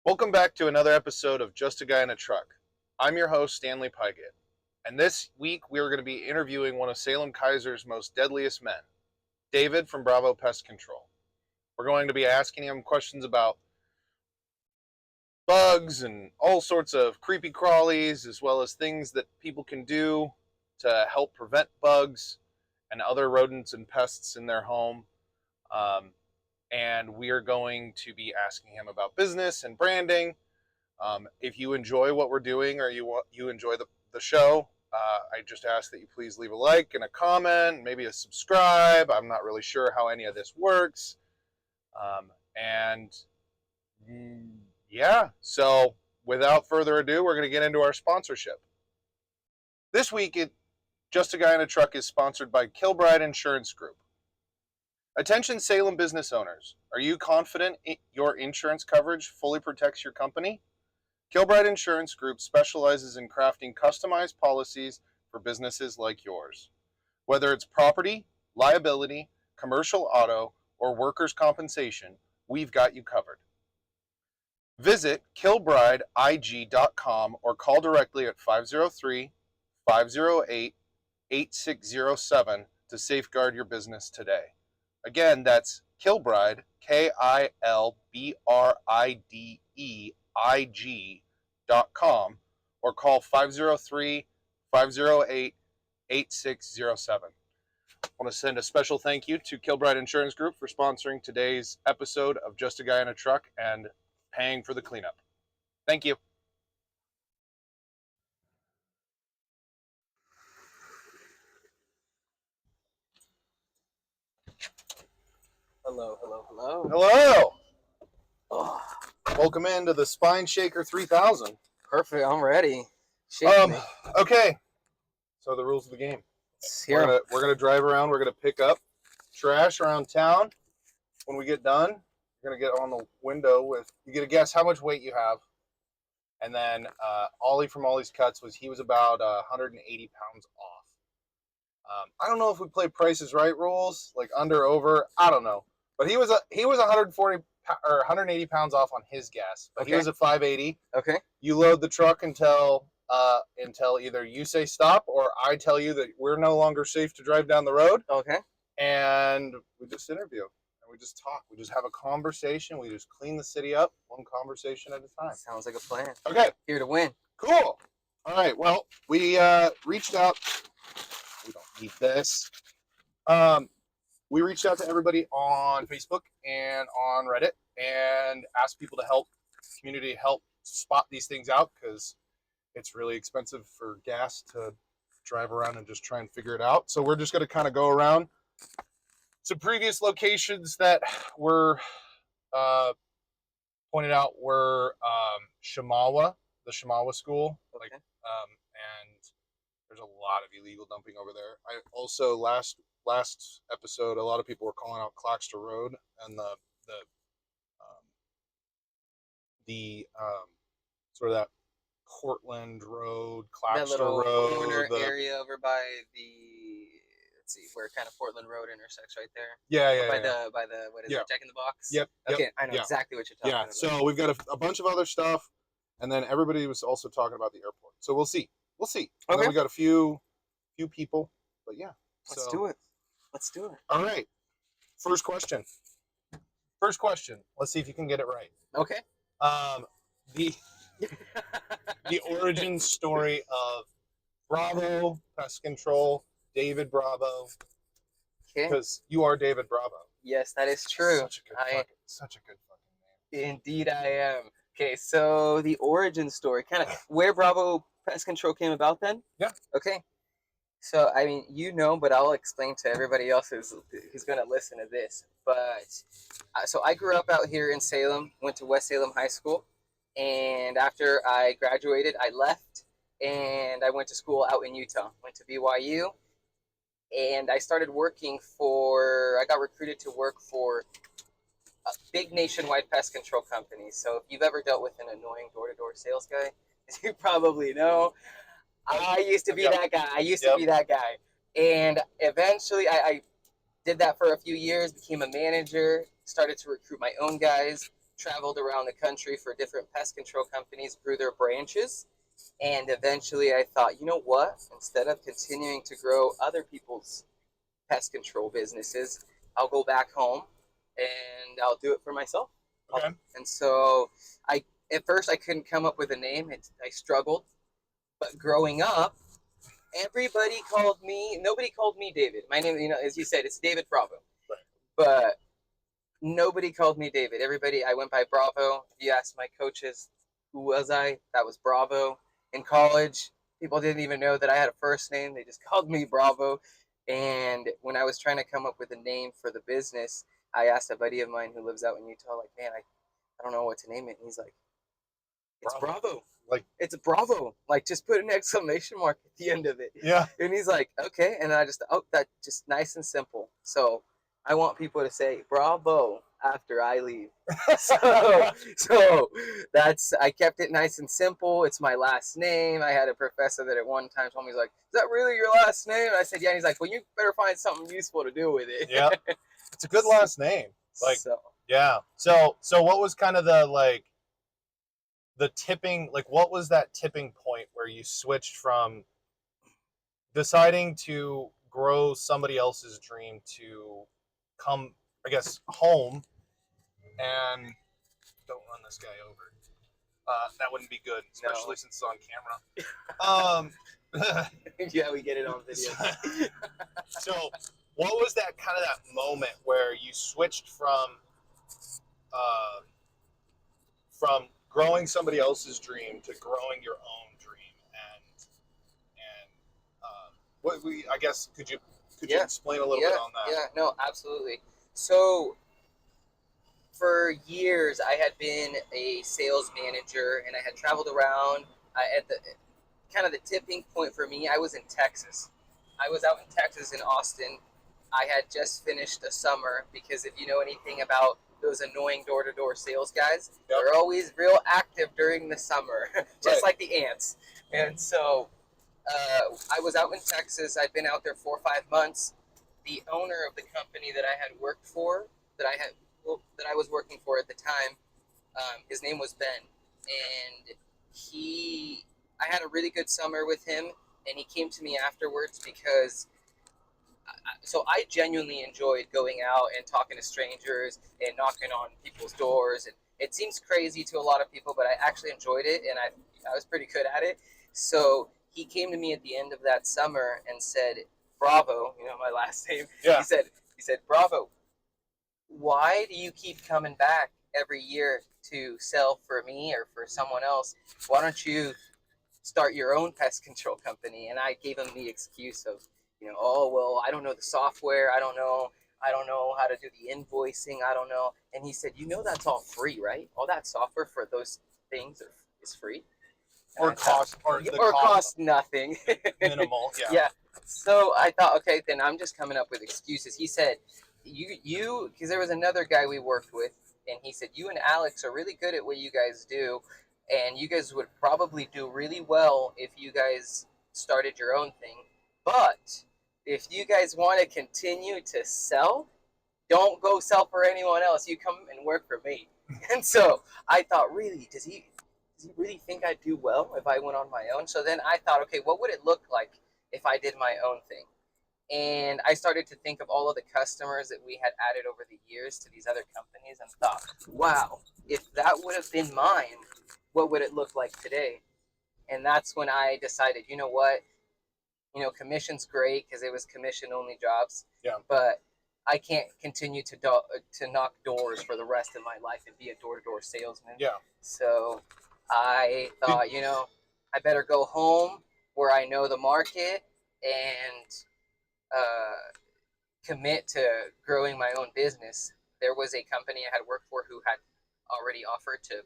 Welcome back to another episode of Just a Guy in a Truck. I'm your host, Stanley Pygate, and this week we are going to be interviewing one of Salem-Keizer's most deadliest men, David from Bravo Pest Control. We're going to be asking him questions about bugs and all sorts of creepy crawlies, as well as things that people can do to help prevent bugs and other rodents and pests in their home. And we are going to be asking him about business and branding. If you enjoy what we're doing or you enjoy the show, I just ask that you please leave a like and a comment, maybe a subscribe. I'm not really sure how any of this works. So without further ado, we're going to get into our sponsorship. This week, Just a Guy in a Truck is sponsored by Kilbride Insurance Group. Attention Salem business owners, are you confident your insurance coverage fully protects your company? Kilbride Insurance Group specializes in crafting customized policies for businesses like yours. Whether it's property, liability, commercial auto, or workers' compensation, we've got you covered. Visit kilbrideig.com or call directly at 503-508-8607 to safeguard your business today. Again, that's Kilbride, KILBRIDEIG.com, or call 503-508-8607. I want to send a special thank you to Kilbride Insurance Group for sponsoring today's episode of Just a Guy in a Truck and paying for the cleanup. Thank you. Hello. Hello! Oh, Welcome into the Spine Shaker 3000. perfect. I'm ready. Shake me. Okay. So the rules of the game. We're gonna drive around. We're gonna pick up trash around town. When we get done, you're gonna get on the window with. You get to guess how much weight you have, and then Ollie from Ollie's Cuts he was about 180 pounds off. I don't know if we play Price is Right rules, like under over. I don't know, but he was 140 or 180 pounds off on his guess, but he was at 580. Okay. You load the truck until either you say stop or I tell you that we're no longer safe to drive down the road. Okay. And we just interview and we just talk. We just have a conversation. We just clean the city up one conversation at a time. Sounds like a plan. Okay. Here to win. Cool. All right. Well, we reached out. We don't need this. We reached out to everybody on Facebook and on Reddit and asked people to help spot these things out because it's really expensive for gas to drive around and just try and figure it out. So we're just going to kind of go around some previous locations that were pointed out were Shamawa, the Shamawa school. Okay. And there's a lot of illegal dumping over there. I also last episode, a lot of people were calling out Claxter Road and the sort of that Portland Road, Claxter That little Road, corner area over by the, let's see, where kind of Portland Road intersects right there. By the what is it, Jack in the Box? Yep. Okay, I know exactly what you're talking about. So we've got a bunch of other stuff, and then everybody was also talking about the airport. So we'll see. And okay. then we got a few people, but yeah. Let's do it. All right. First question. Let's see if you can get it right. Okay. The origin story of Bravo Pest Control, David Bravo. Okay. Because you are David Bravo. Yes, that is true. Such a good fucking name. Indeed, I am. Okay, so the origin story, kind of where Bravo Pest Control came about then? Yeah. Okay. So, I mean, but I'll explain to everybody else who's going to listen to this. But, so I grew up out here in Salem, went to West Salem High School. And after I graduated, I left and I went to school out in Utah. Went to BYU. And I started I got recruited to work for a big nationwide pest control company. So if you've ever dealt with an annoying door-to-door sales guy, you probably know. I used to be that guy. And eventually I did that for a few years, became a manager, started to recruit my own guys, traveled around the country for different pest control companies, grew their branches, and eventually I thought, you know what? Instead of continuing to grow other people's pest control businesses, I'll go back home and I'll do it for myself. Okay. And so I at first I couldn't come up with a name. I struggled, but growing up, nobody called me David. My name, as you said, it's David Bravo. Right. But nobody called me David. I went by Bravo. If you asked my coaches, who was I? That was Bravo. In college, people didn't even know that I had a first name. They just called me Bravo. And when I was trying to come up with a name for the business, I asked a buddy of mine who lives out in Utah, like, man, I don't know what to name it. And he's like, it's Bravo. Like, it's Bravo. Like, just put an exclamation mark at the end of it. Yeah. And he's like, okay. And I just, that's just nice and simple. So I want people to say Bravo after I leave. So I kept it nice and simple. It's my last name. I had a professor that at one time told me, he's like, is that really your last name? And I said, yeah. And he's like, well, you better find something useful to do with it. Yeah. It's a good last name. Like, so, yeah. So what was kind of the tipping, like, what was that tipping point where you switched from deciding to grow somebody else's dream to come, I guess, home and don't run this guy over. That wouldn't be good, especially since it's on camera. yeah, we get it on video. So what was that moment where you switched from growing somebody else's dream to growing your own dream, and I guess could you explain a little bit on that? Yeah, no, absolutely. So for years I had been a sales manager and I had traveled around. At the tipping point for me, I was in Texas. I was out in Texas in Austin. I had just finished a summer, because if you know anything about those annoying door-to-door sales guys, they're always real active during the summer, just like the ants. And so I was out in Texas. I'd been out there 4 or 5 months. The owner of the company that I had worked for, that I was working for at the time, his name was Ben, and I had a really good summer with him, and he came to me afterwards because I genuinely enjoyed going out and talking to strangers and knocking on people's doors. And it seems crazy to a lot of people, but I actually enjoyed it, and I was pretty good at it. So he came to me at the end of that summer and said, Bravo, my last name. Yeah. He said, Bravo, why do you keep coming back every year to sell for me or for someone else? Why don't you start your own pest control company? And I gave him the excuse of, oh, well, I don't know the software. I don't know how to do the invoicing. I don't know. And he said, that's all free, right? All that software for those things is free. Or cost nothing. Minimal, yeah. Yeah. So I thought, okay, then I'm just coming up with excuses. He said, because there was another guy we worked with, and he said, you and Alex are really good at what you guys do, and you guys would probably do really well if you guys started your own thing. But if you guys want to continue to sell, don't go sell for anyone else. You come and work for me. And so I thought, really, does he really think I'd do well if I went on my own? So then I thought, okay, what would it look like if I did my own thing? And I started to think of all of the customers that we had added over the years to these other companies and thought, wow, if that would have been mine, what would it look like today? And that's when I decided, you know what? Commission's great because it was commission-only jobs. Yeah. But I can't continue to knock doors for the rest of my life and be a door-to-door salesman. Yeah. So I thought, I better go home where I know the market and commit to growing my own business. There was a company I had worked for who had already offered to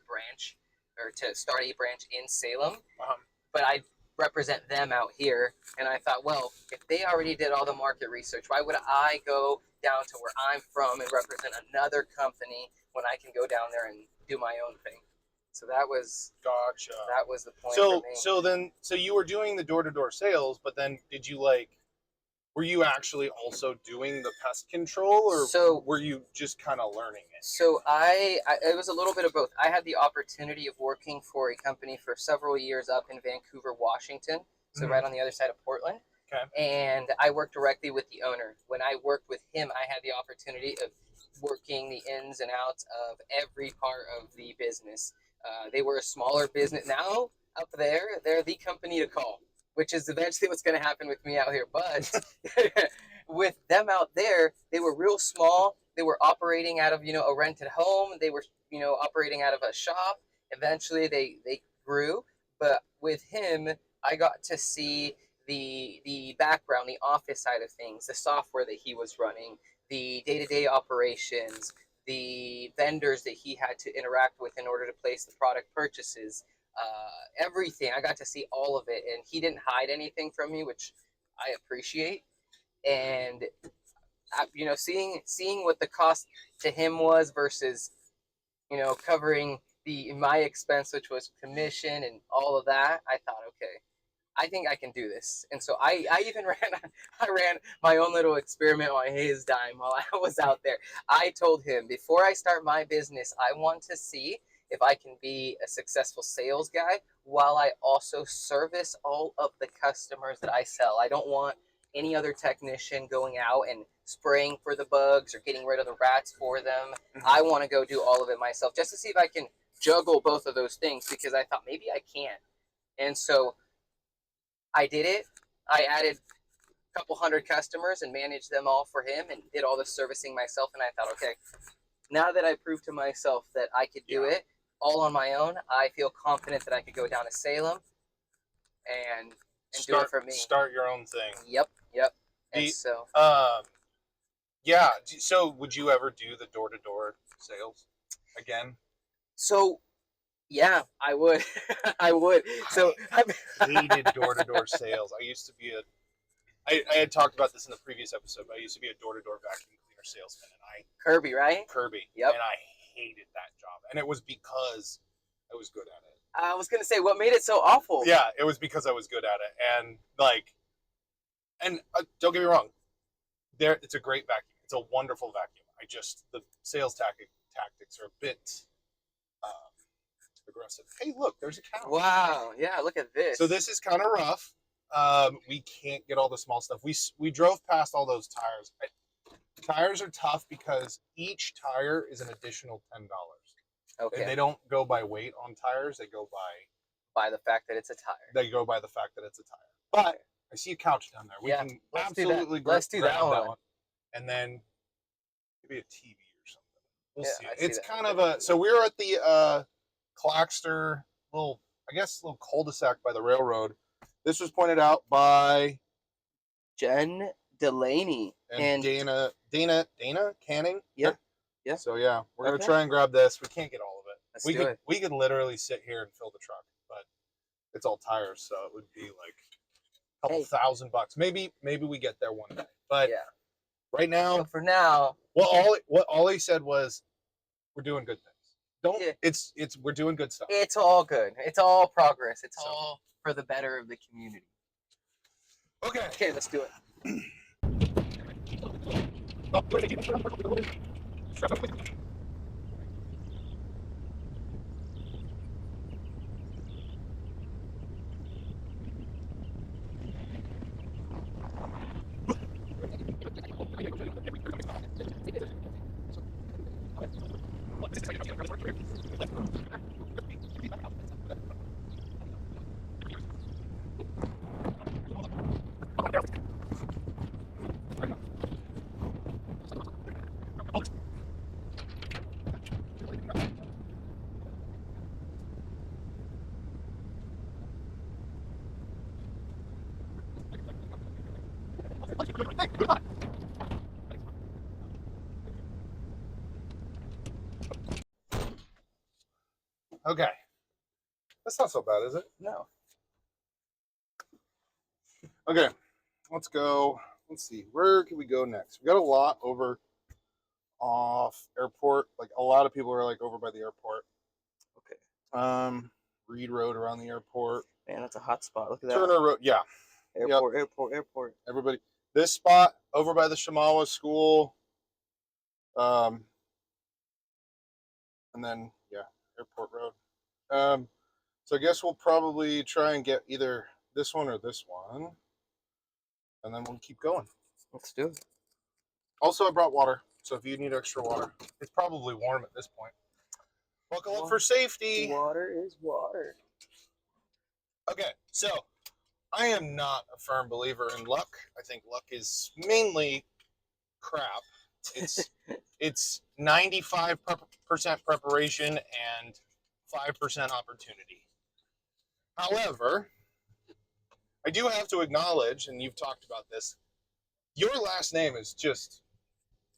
start a branch in Salem, but I represent them out here, and I thought, well, if they already did all the market research, why would I go down to where I'm from and represent another company when I can go down there and do my own thing? So that was the point for me. So you were doing the door-to-door sales, but then did you Were you actually also doing the pest control, or So were you just kind of learning it? So it was a little bit of both. I had the opportunity of working for a company for several years up in Vancouver, Washington, so right on the other side of Portland. Okay. And I worked directly with the owner. When I worked with him, I had the opportunity of working the ins and outs of every part of the business. They were a smaller business. Now, up there, they're the company to call, which is eventually what's going to happen with me out here. But with them out there, they were real small. They were operating out of, a rented home. They were, operating out of a shop. Eventually, they grew. But with him, I got to see the background, the office side of things, the software that he was running, the day-to-day operations, the vendors that he had to interact with in order to place the product purchases, everything. I got to see all of it, and he didn't hide anything from me, which I appreciate. And seeing what the cost to him was versus covering my expense, which was commission and all of that, I thought, okay, I think I can do this. And so I even ran my own little experiment on his dime while I was out there. I told him, before I start my business, I want to see if I can be a successful sales guy while I also service all of the customers that I sell. I don't want any other technician going out and spraying for the bugs or getting rid of the rats for them. I want to go do all of it myself just to see if I can juggle both of those things, because I thought maybe I can. And so I did it. I added a couple hundred customers and managed them all for him and did all the servicing myself. And I thought, okay, now that I proved to myself that I could do it all on my own, I feel confident that I could go down to Salem and do it for me. Start your own thing. Yep. And so, yeah. So, would you ever do the door-to-door sales again? So, yeah, I would. I would. So I hated door-to-door sales. I used to be I had talked about this in the previous episode, but I used to be a door-to-door vacuum cleaner salesman, and Kirby, right? Kirby. Yep. And I hated that job, and it was because I was good at it. I was gonna say, what made it so awful? Yeah, it was because I was good at it, and don't get me wrong, it's a great vacuum. It's a wonderful vacuum. The sales tactics are a bit aggressive. Hey, look, there's a cow. Wow. Yeah, look at this. So this is kind of rough. We can't get all the small stuff. We drove past all those tires. Tires are tough because each tire is an additional $10. Okay. They don't go by weight on tires. They go by the fact that it's a tire. They go by the fact that it's a tire. But I see a couch down there. We can absolutely let's do that one. And then maybe a TV or something. We'll see. It's kind of so we were at the Claxter little cul-de-sac by the railroad. This was pointed out by Jen Delaney and Dana Canning. Yeah. So yeah, we're gonna try and grab this. We can't get all of it. We could literally sit here and fill the truck, but it's all tires, so it would be like a couple $1,000. Maybe we get there one day. But right now, so for now, what Ollie said was, we're doing good things. We're doing good stuff. It's all good. It's all progress. It's all for the better of the community. Okay, let's do it. Okay. That's not so bad, is it? No. Okay. Let's go. Let's see. Where can we go next? We got a lot over off airport. Like a lot of people are like over by the airport. Okay. Reed Road around the airport. Man, that's a hot spot. Look at that. Turner Road. Yeah. Airport. Everybody. This spot over by the Shamawa School, and then yeah, Airport Road. So I guess we'll probably try and get either this one or this one, and then we'll keep going. Let's do it. Also, I brought water, so if you need extra water, it's probably warm at this point. Buckle up for safety. Water is water. Okay, so I am not a firm believer in luck. I think luck is mainly crap. It's 95% preparation and 5% opportunity. However, I do have to acknowledge, and you've talked about this, your last name is just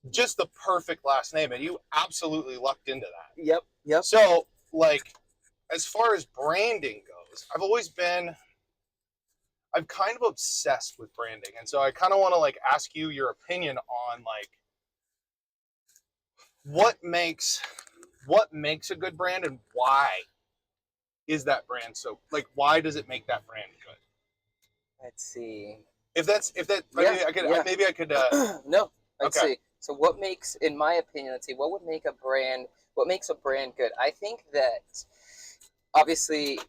the perfect last name, and you absolutely lucked into that. Yep. So, like, as far as branding goes, I'm kind of obsessed with branding, and so I kind of want to like ask you your opinion on like what makes a good brand, and why is that brand so, like, why does it make that brand good? Let's see. If that Yeah. maybe I could No. Let's okay. see. So what makes, in my opinion, let's see, what makes a brand good? I think that obviously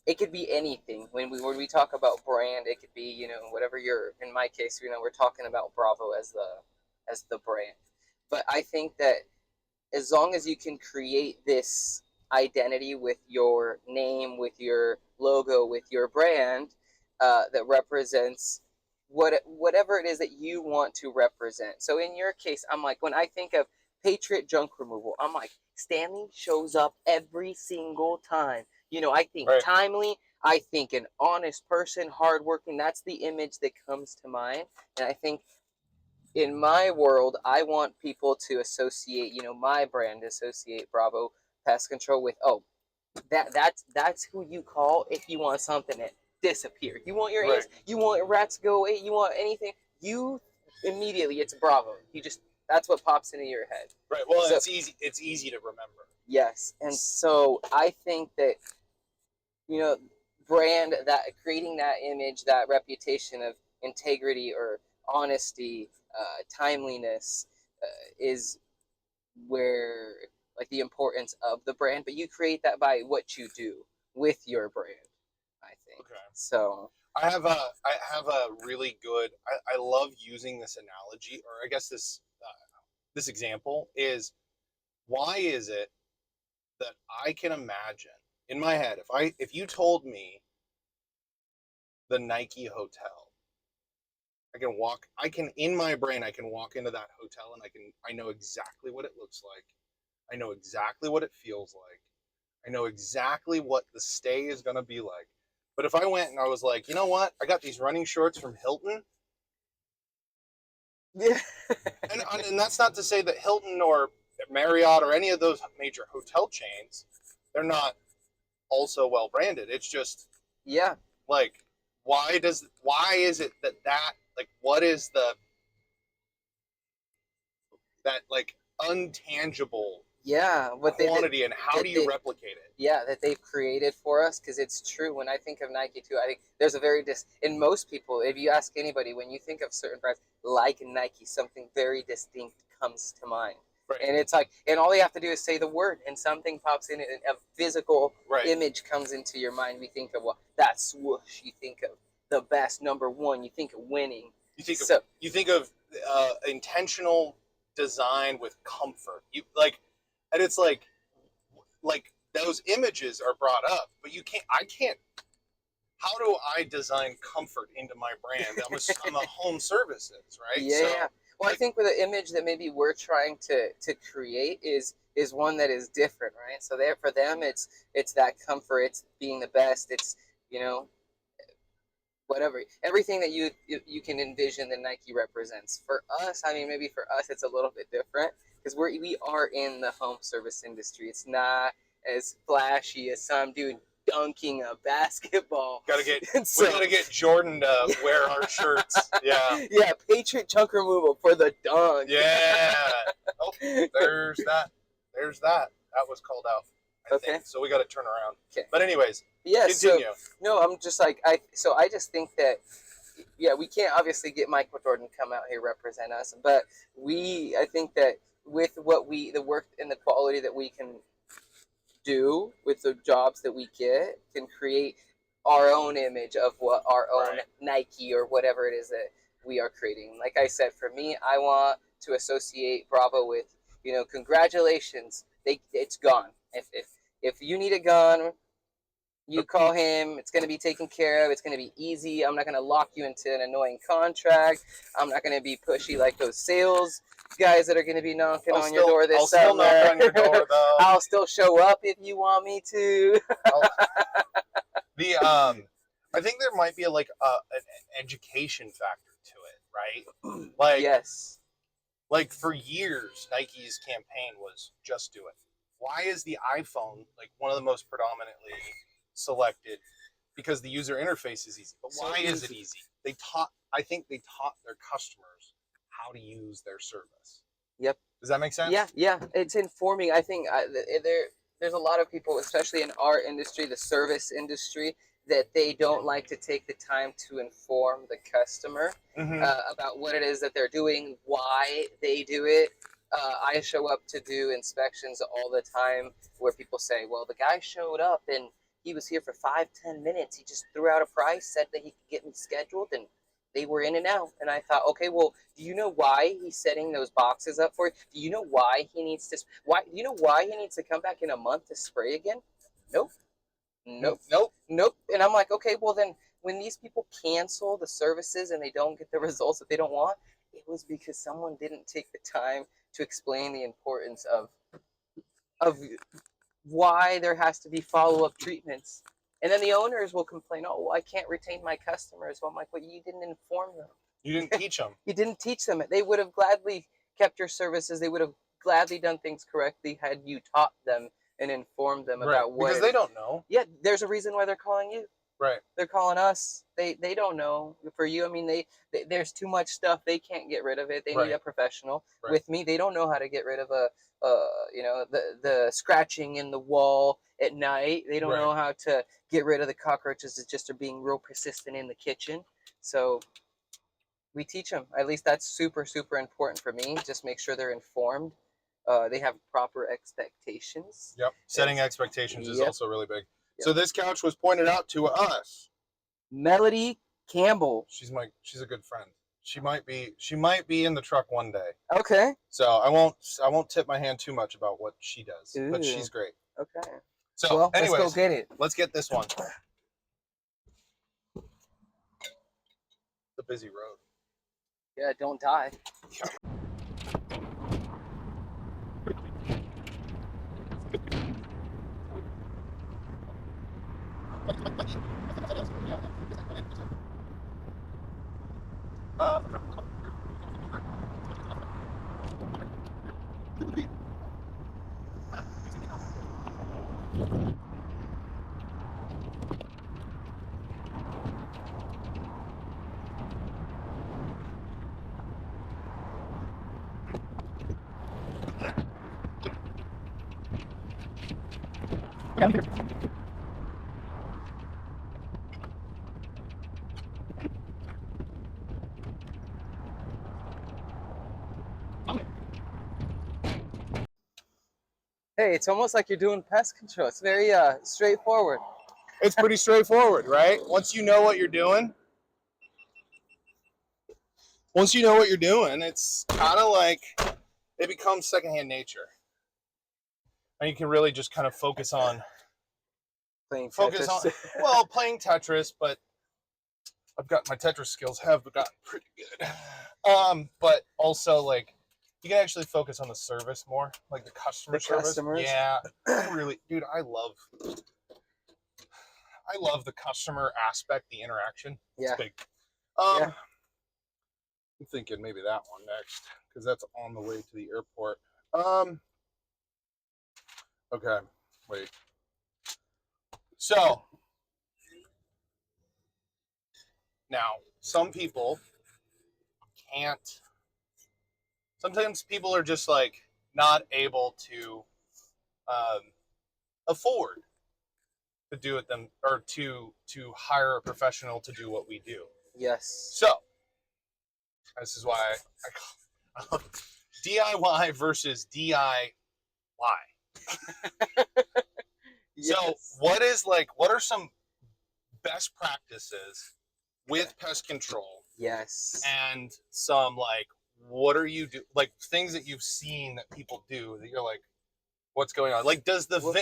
it could be anything. When we talk about brand, it could be, whatever in my case, we're talking about Bravo as the brand. But I think that as long as you can create this identity with your name, with your logo, with your brand, that represents whatever it is that you want to represent. So in your case, I'm like, when I think of Patriot junk removal, I'm like, Stanley shows up every single time. I think Right. timely. I think an honest person, hardworking. That's the image that comes to mind. And I think in my world, I want people to associate, my brand, associate Bravo Pest Control with, that's who you call if you want something to disappear. You want your ants, you want rats to go away, you want anything, you immediately, it's Bravo. That's what pops into your head. Right. Well, so, it's easy to remember. Yes. And so I think that, creating that image, that reputation of integrity or honesty, timeliness, is where, like, the importance of the brand. But you create that by what you do with your brand, I think. Okay. So I have a really good. I love using this analogy, or I guess this example is, why is it that I can imagine in my head, if you told me the Nike hotel, I can in my brain, I can walk into that hotel and I know exactly what it looks like. I know exactly what it feels like. I know exactly what the stay is going to be like. But if I went and I was like, you know what? I got these running shorts from Hilton. Yeah. and that's not to say that Hilton or Marriott or any of those major hotel chains, they're not also well branded. It's just, yeah, like, why is it that like, what is that like untangible quantity, and how do you replicate it? Yeah, that they've created for us, because it's true. When I think of Nike too, I think there's a very in most people, if you ask anybody, when you think of certain brands like Nike, something very distinct comes to mind. Right. And it's like, and all you have to do is say the word, and something pops in, and a physical image comes into your mind. We think of, well, that swoosh. You think of the best #1. You think of winning. You think of intentional design with comfort. And it's like those images are brought up, but I can't. How do I design comfort into my brand? I'm a home services, right? Yeah. So, well, I think with the image that maybe we're trying to create is one that is different, right? So there, for them, it's that comfort, it's being the best, it's, whatever, everything that you can envision that Nike represents. For us, I mean, maybe for us it's a little bit different, because we are in the home service industry. It's not as flashy as some dude dunking a basketball. We gotta get Jordan to wear our shirts. Yeah. Yeah, Patriot chunk removal for the dunk. Yeah. Oh, there's that. That was called out. I think. So we got to turn around. Okay. But anyways, continue. No, I'm just like, I just think that we can't obviously get Michael Jordan to come out here represent us, but I think that with the work and the quality that we can do with the jobs that we get can create our own image of what our own Nike or whatever it is that we are creating. Like I said, for me, I want to associate Bravo with, congratulations. It's gone. If you need it gone, you call him. It's going to be taken care of. It's going to be easy. I'm not going to lock you into an annoying contract. I'm not going to be pushy like those sales guys that are going to be knocking on your door this summer. I'll still knock on your door, though. I'll still show up if you want me to. I think there might be an education factor to it, right? Like, yes. Like for years, Nike's campaign was just do it. Why is the iPhone like one of the most predominantly selected? Because the user interface is easy. But why is it easy? I think they taught their customers how to use their service. Yep. Does that make sense? Yeah. It's informing. I think there's a lot of people, especially in our industry, the service industry, that they don't like to take the time to inform the customer about what it is that they're doing, why they do it. I show up to do inspections all the time where people say, well, the guy showed up and he was here for 5-10 minutes. He just threw out a price, said that he could get me scheduled, and they were in and out. And I thought, okay, well, do you know why he's setting those boxes up for you? Do you know why he needs to? Do you know why he needs to come back in a month to spray again? Nope. And I'm like, okay, well then, when these people cancel the services and they don't get the results that they don't want, it was because someone didn't take the time to explain the importance of why there has to be follow-up treatments. And then the owners will complain, oh, well, I can't retain my customers. Well, I'm like, well, you didn't inform them. You didn't teach them. You didn't teach them. They would have gladly kept your services. They would have gladly done things correctly had you taught them and informed them about what. Because they don't know. Yeah, there's a reason why they're calling you. Right. They're calling us. They don't know. For you, I mean, there's too much stuff. They can't get rid of it. They need a professional. Right. With me, they don't know how to get rid of the scratching in the wall at night. They don't know how to get rid of the cockroaches that just are being real persistent in the kitchen. So we teach them. At least that's super, super important for me. Just make sure they're informed. They have proper expectations. Yep. Setting expectations is also really big. Yep. So this couch was pointed out to us. Melody Campbell. She's a good friend. She might be in the truck one day. Okay. So I won't tip my hand too much about what she does. Ooh. But she's great. Okay. So anyways, let's go get it. Let's get this one. The busy road. Yeah, don't die. Hey, it's almost like you're doing pest control. It's very straightforward. It's pretty straightforward, right? Once you know what you're doing, it's kind of like it becomes secondhand nature. And you can really just kind of focus on playing Tetris, but I've got my Tetris skills have gotten pretty good. But also like you can actually focus on the service more, like the customer service. Customers. Yeah, really, dude. I love the customer aspect, the interaction. Yeah. It's big. I'm thinking maybe that one next because that's on the way to the airport. Okay, wait. So now some people can't. Sometimes people are just like not able to afford to do it or to hire a professional to do what we do. Yes. So this is why I love DIY versus DIY. So Yes. what are some best practices with pest control Yes. and some like what are you do like things that you've seen that people do that you're like what's going on? Like does the Well,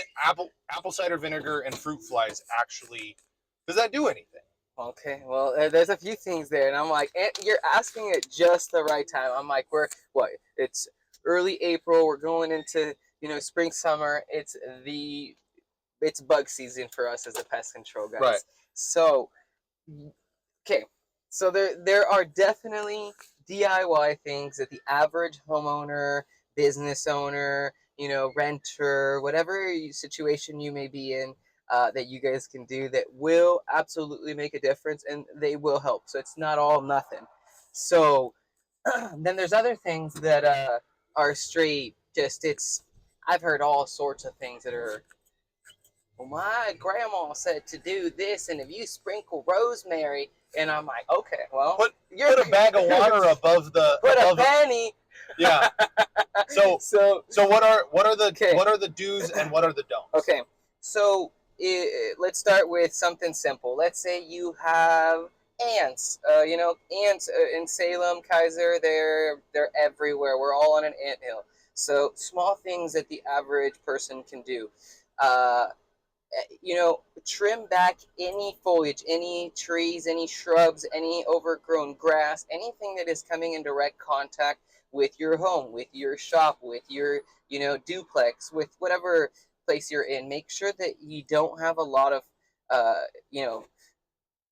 apple cider vinegar and fruit flies actually does that do anything? okay. Well, there's a few things there, and I'm like, you're asking it just the right time. I'm like, we're what? It's early April. We're going into spring summer. It's bug season for us as the pest control Right. guys. So okay, so there are definitely DIY things that the average homeowner, business owner, renter, whatever situation you may be in, that you guys can do that will absolutely make a difference and they will help. So it's not all nothing. So then there's other things that are straight. Just it's I've heard all sorts of things that are well, my grandma said to do this, and if you sprinkle rosemary, and I'm like, okay, well, Put a bag of water above the put above a penny. yeah. So so what are the okay, what are the do's and what are the don'ts? okay. So let's start with something simple. Let's say you have ants. Ants in Salem-Keizer. They're everywhere. We're all on an anthill. So small things that the average person can do. Uh, trim back any foliage, any trees, any shrubs, any overgrown grass, anything that is coming in direct contact with your home, with your shop, with your, duplex, with whatever place you're in. Make sure that you don't have a lot of, uh, you know,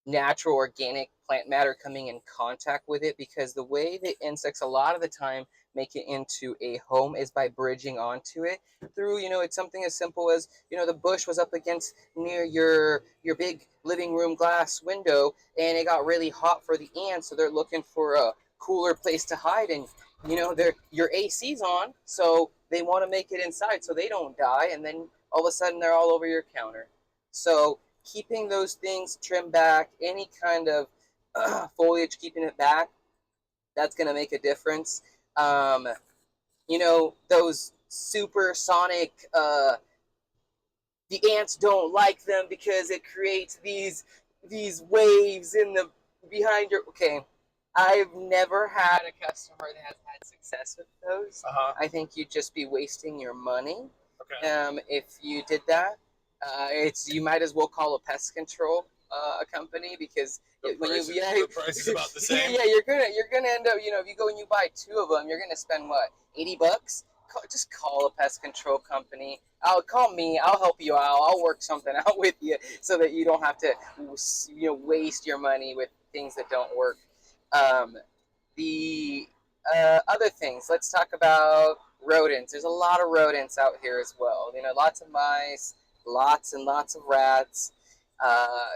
natural organic plant matter coming in contact with it, because the way the insects a lot of the time make it into a home is by bridging onto it through it's something as simple as the bush was up against near your big living room glass window and it got really hot for the ants, so they're looking for a cooler place to hide, and your AC's on, so they want to make it inside so they don't die, and then all of a sudden they're all over your counter. So keeping those things trimmed back, any kind of foliage, keeping it back, that's going to make a difference. Um, those supersonic, the ants don't like them because it creates these waves in the behind your. Okay, I've never had a customer that has had success with those. I think you'd just be wasting your money. Okay. If you did that, you might as well call a pest control company, because The when price, the price is about the same. yeah, you're gonna end up, if you go and you buy two of them, you're gonna spend what, $80? Just call a pest control company. I'll call me. I'll help you out. I'll work something out with you so that you don't have to waste your money with things that don't work. Um, the other things. Let's talk about rodents. There's a lot of rodents out here as well. Lots of mice, lots and lots of rats.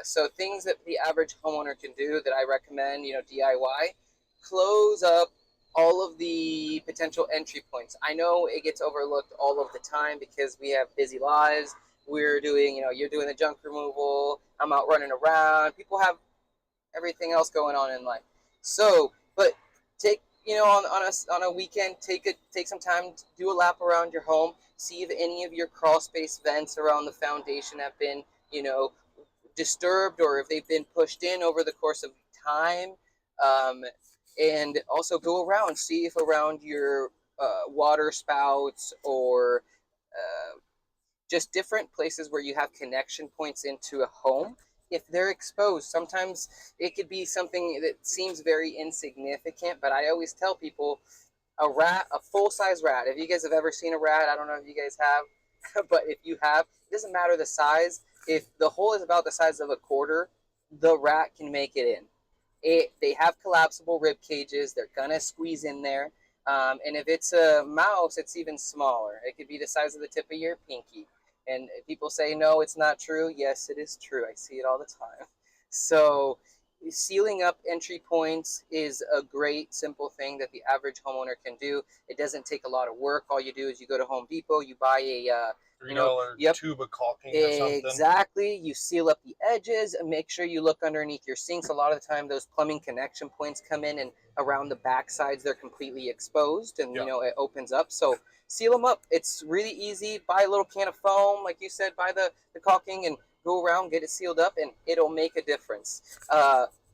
So things that the average homeowner can do that I recommend, DIY, close up all of the potential entry points. I know it gets overlooked all of the time because we have busy lives. We're doing, you're doing the junk removal. I'm out running around. People have everything else going on in life. So, but take on a weekend, take some time to do a lap around your home. See if any of your crawl space vents around the foundation have been you know disturbed, or if they've been pushed in over the course of time. Um, and also go around, see if around your water spouts or just different places where you have connection points into a home, if they're exposed. Sometimes it could be something that seems very insignificant, but I always tell people a rat, a full-size rat. If you guys have ever seen a rat, I don't know if you guys have, but if you have, it doesn't matter the size. If the hole is about the size of a quarter, the rat can make it in. They have collapsible rib cages. They're gonna squeeze in there. And if it's a mouse, it's even smaller. It could be the size of the tip of your pinky. And people say, no, it's not true. Yes, it is true. I see it all the time. So sealing up entry points is a great, simple thing that the average homeowner can do. It doesn't take a lot of work. All you do is you go to Home Depot, you buy a or Yep. tube of caulking or something. Exactly. You seal up the edges and make sure you look underneath your sinks. A lot of the time, those plumbing connection points come in, and around the back sides, they're completely exposed, and it opens up. So seal them up. It's really easy. Buy a little can of foam, like you said. Buy the caulking and go around, get it sealed up, and it'll make a difference.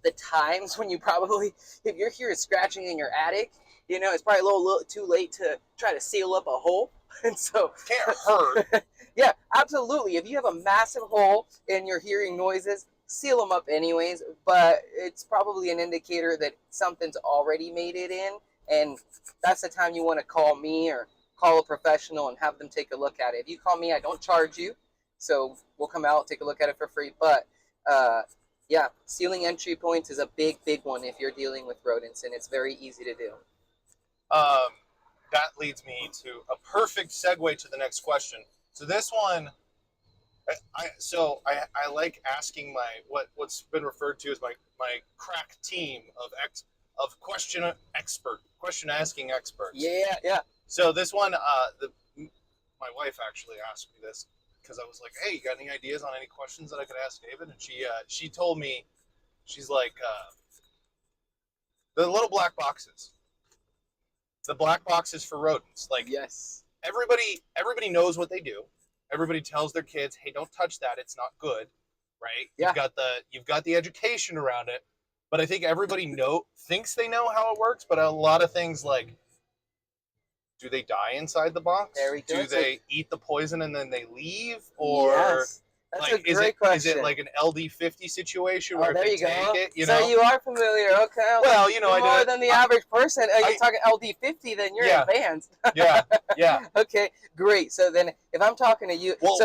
The times when you probably, if you're here scratching in your attic, it's probably a little too late to try to seal up a hole. And so can't hurt. Yeah, absolutely. If you have a massive hole and you're hearing noises, seal them up anyways, but it's probably an indicator that something's already made it in, and that's the time you want to call me or call a professional and have them take a look at it. If you call me, I don't charge you, so we'll come out, take a look at it for free, but yeah, sealing entry points is a big one if you're dealing with rodents, and it's very easy to do. That leads me to a perfect segue to the next question. So this one, I like asking what's been referred to as my crack team of question asking experts. Yeah. So this one, my wife actually asked me this because I was like, "Hey, you got any ideas on any questions that I could ask David?" And she told me, she's like, the little black boxes. The black boxes for rodents. Like, yes, everybody knows what they do. Everybody tells their kids, "Hey, don't touch that. It's not good." Right? Yeah. You've got the education around it, but I think everybody thinks they know how it works. But a lot of things, like, do they die inside the box? Very good. Do they eat the poison and then they leave? Or yes. That's like, a great question. Is it like an LD50 situation where there if you they go. take it, So you are familiar, okay? Well, more than the average person. You're talking LD50, then you're advanced. yeah. Okay, great. So then, if I'm talking to you, well,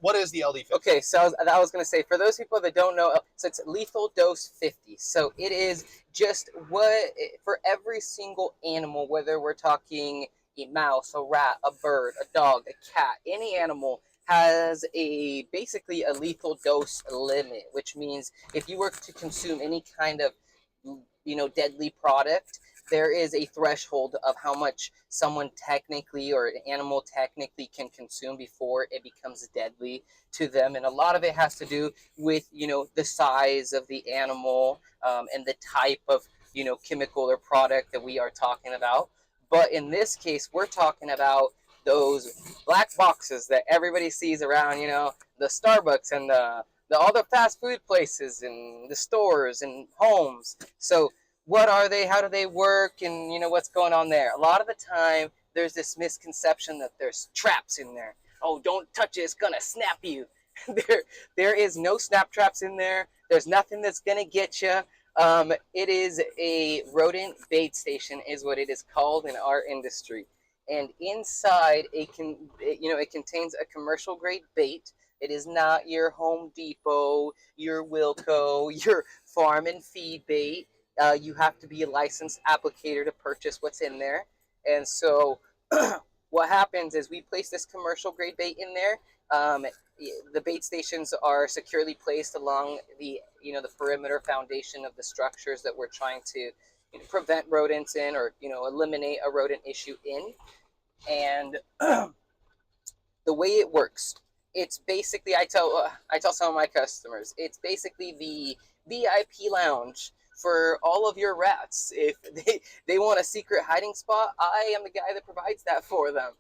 what is the LD50? Okay, so I was going to say, for those people that don't know, so it's lethal dose 50. So it is just for every single animal, whether we're talking a mouse, a rat, a bird, a dog, a cat, any animal has basically a lethal dose limit, which means if you were to consume any kind of deadly product, there is a threshold of how much someone technically or an animal technically can consume before it becomes deadly to them. And a lot of it has to do with the size of the animal, and the type of chemical or product that we are talking about. But in this case, we're talking about those black boxes that everybody sees around, the Starbucks and the all the fast food places and the stores and homes. So what are they? How do they work? And what's going on there? A lot of the time, there's this misconception that there's traps in there. Oh, don't touch it; it's gonna snap you. there is no snap traps in there. There's nothing that's gonna get you. It is a rodent bait station, is what it is called in our industry. And inside, it contains a commercial grade bait. It is not your Home Depot, your Wilco, your farm and feed bait. You have to be a licensed applicator to purchase what's in there. And so what happens is we place this commercial grade bait in there. The bait stations are securely placed along the perimeter foundation of the structures that we're trying to prevent rodents in, or eliminate a rodent issue in. And the way it works, it's basically, I tell some of my customers, it's basically the VIP lounge for all of your rats. If they want a secret hiding spot, I am the guy that provides that for them.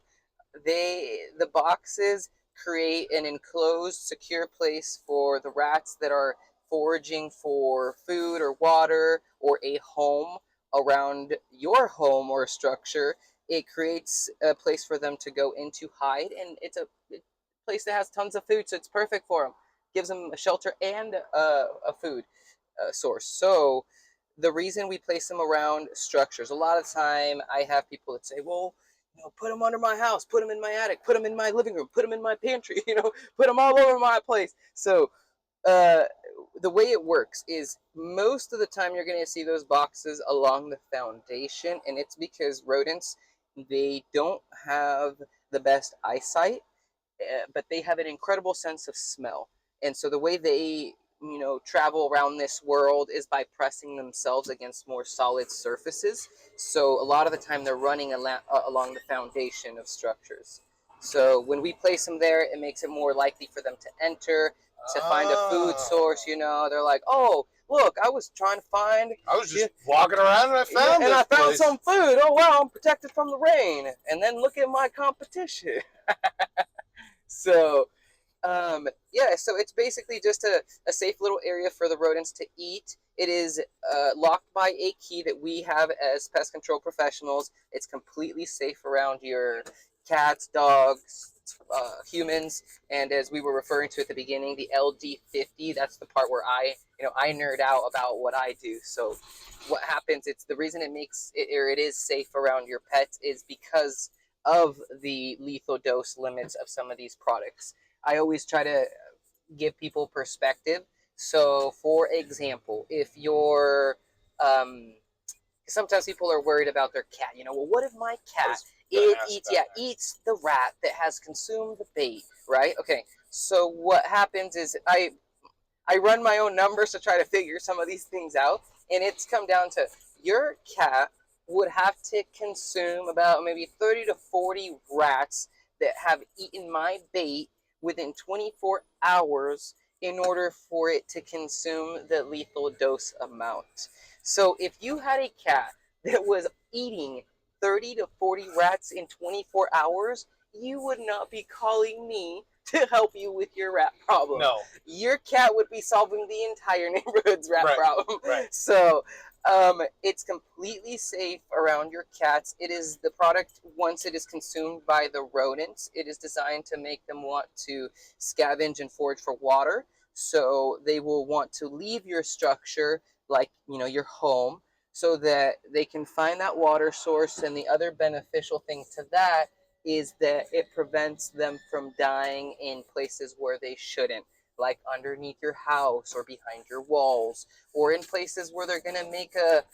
The boxes create an enclosed, secure place for the rats that are foraging for food or water or a home around your home or structure. It creates a place for them to go into hide, and it's a place that has tons of food, so it's perfect for them. Gives them a shelter and a food source. So the reason we place them around structures, a lot of time I have people that say, well, put them under my house, put them in my attic, put them in my living room, put them in my pantry, put them all over my place. So the way it works is most of the time you're going to see those boxes along the foundation, and it's because rodents, they don't have the best eyesight, but they have an incredible sense of smell. And so the way they travel around this world is by pressing themselves against more solid surfaces. So a lot of the time they're running along the foundation of structures. So when we place them there, it makes it more likely for them to enter, to find a food source. You know, they're like, oh, look, I was trying to find. I was just walking around and I found and this I found place. some food. Oh wow, I'm protected from the rain. And then look at my competition. So yeah, so it's basically just a safe little area for the rodents to eat. It is locked by a key that we have as pest control professionals. It's completely safe around your cats, dogs, humans, and as we were referring to at the beginning, the LD50. That's the part where I nerd out about what I do. So what happens? It's the reason it makes it, or it is safe around your pets is because of the lethal dose limits of some of these products. I always try to give people perspective. So, for example, if you're, sometimes people are worried about their cat. You know, well, what if my cat eats the rat that has consumed the bait, right? Okay, so what happens is I run my own numbers to try to figure some of these things out, and it's come down to your cat would have to consume about maybe 30 to 40 rats that have eaten my bait within 24 hours in order for it to consume the lethal dose amount. So if you had a cat that was eating 30 to 40 rats in 24 hours, you would not be calling me to help you with your rat problem. No. Your cat would be solving the entire neighborhood's rat problem. Right. So it's completely safe around your cats. It is the product, once it is consumed by the rodents, it is designed to make them want to scavenge and forage for water. So they will want to leave your structure, like, you know, your home, so that they can find that water source. And the other beneficial thing to that is that it prevents them from dying in places where they shouldn't, like underneath your house or behind your walls, or in places where they're going to make they're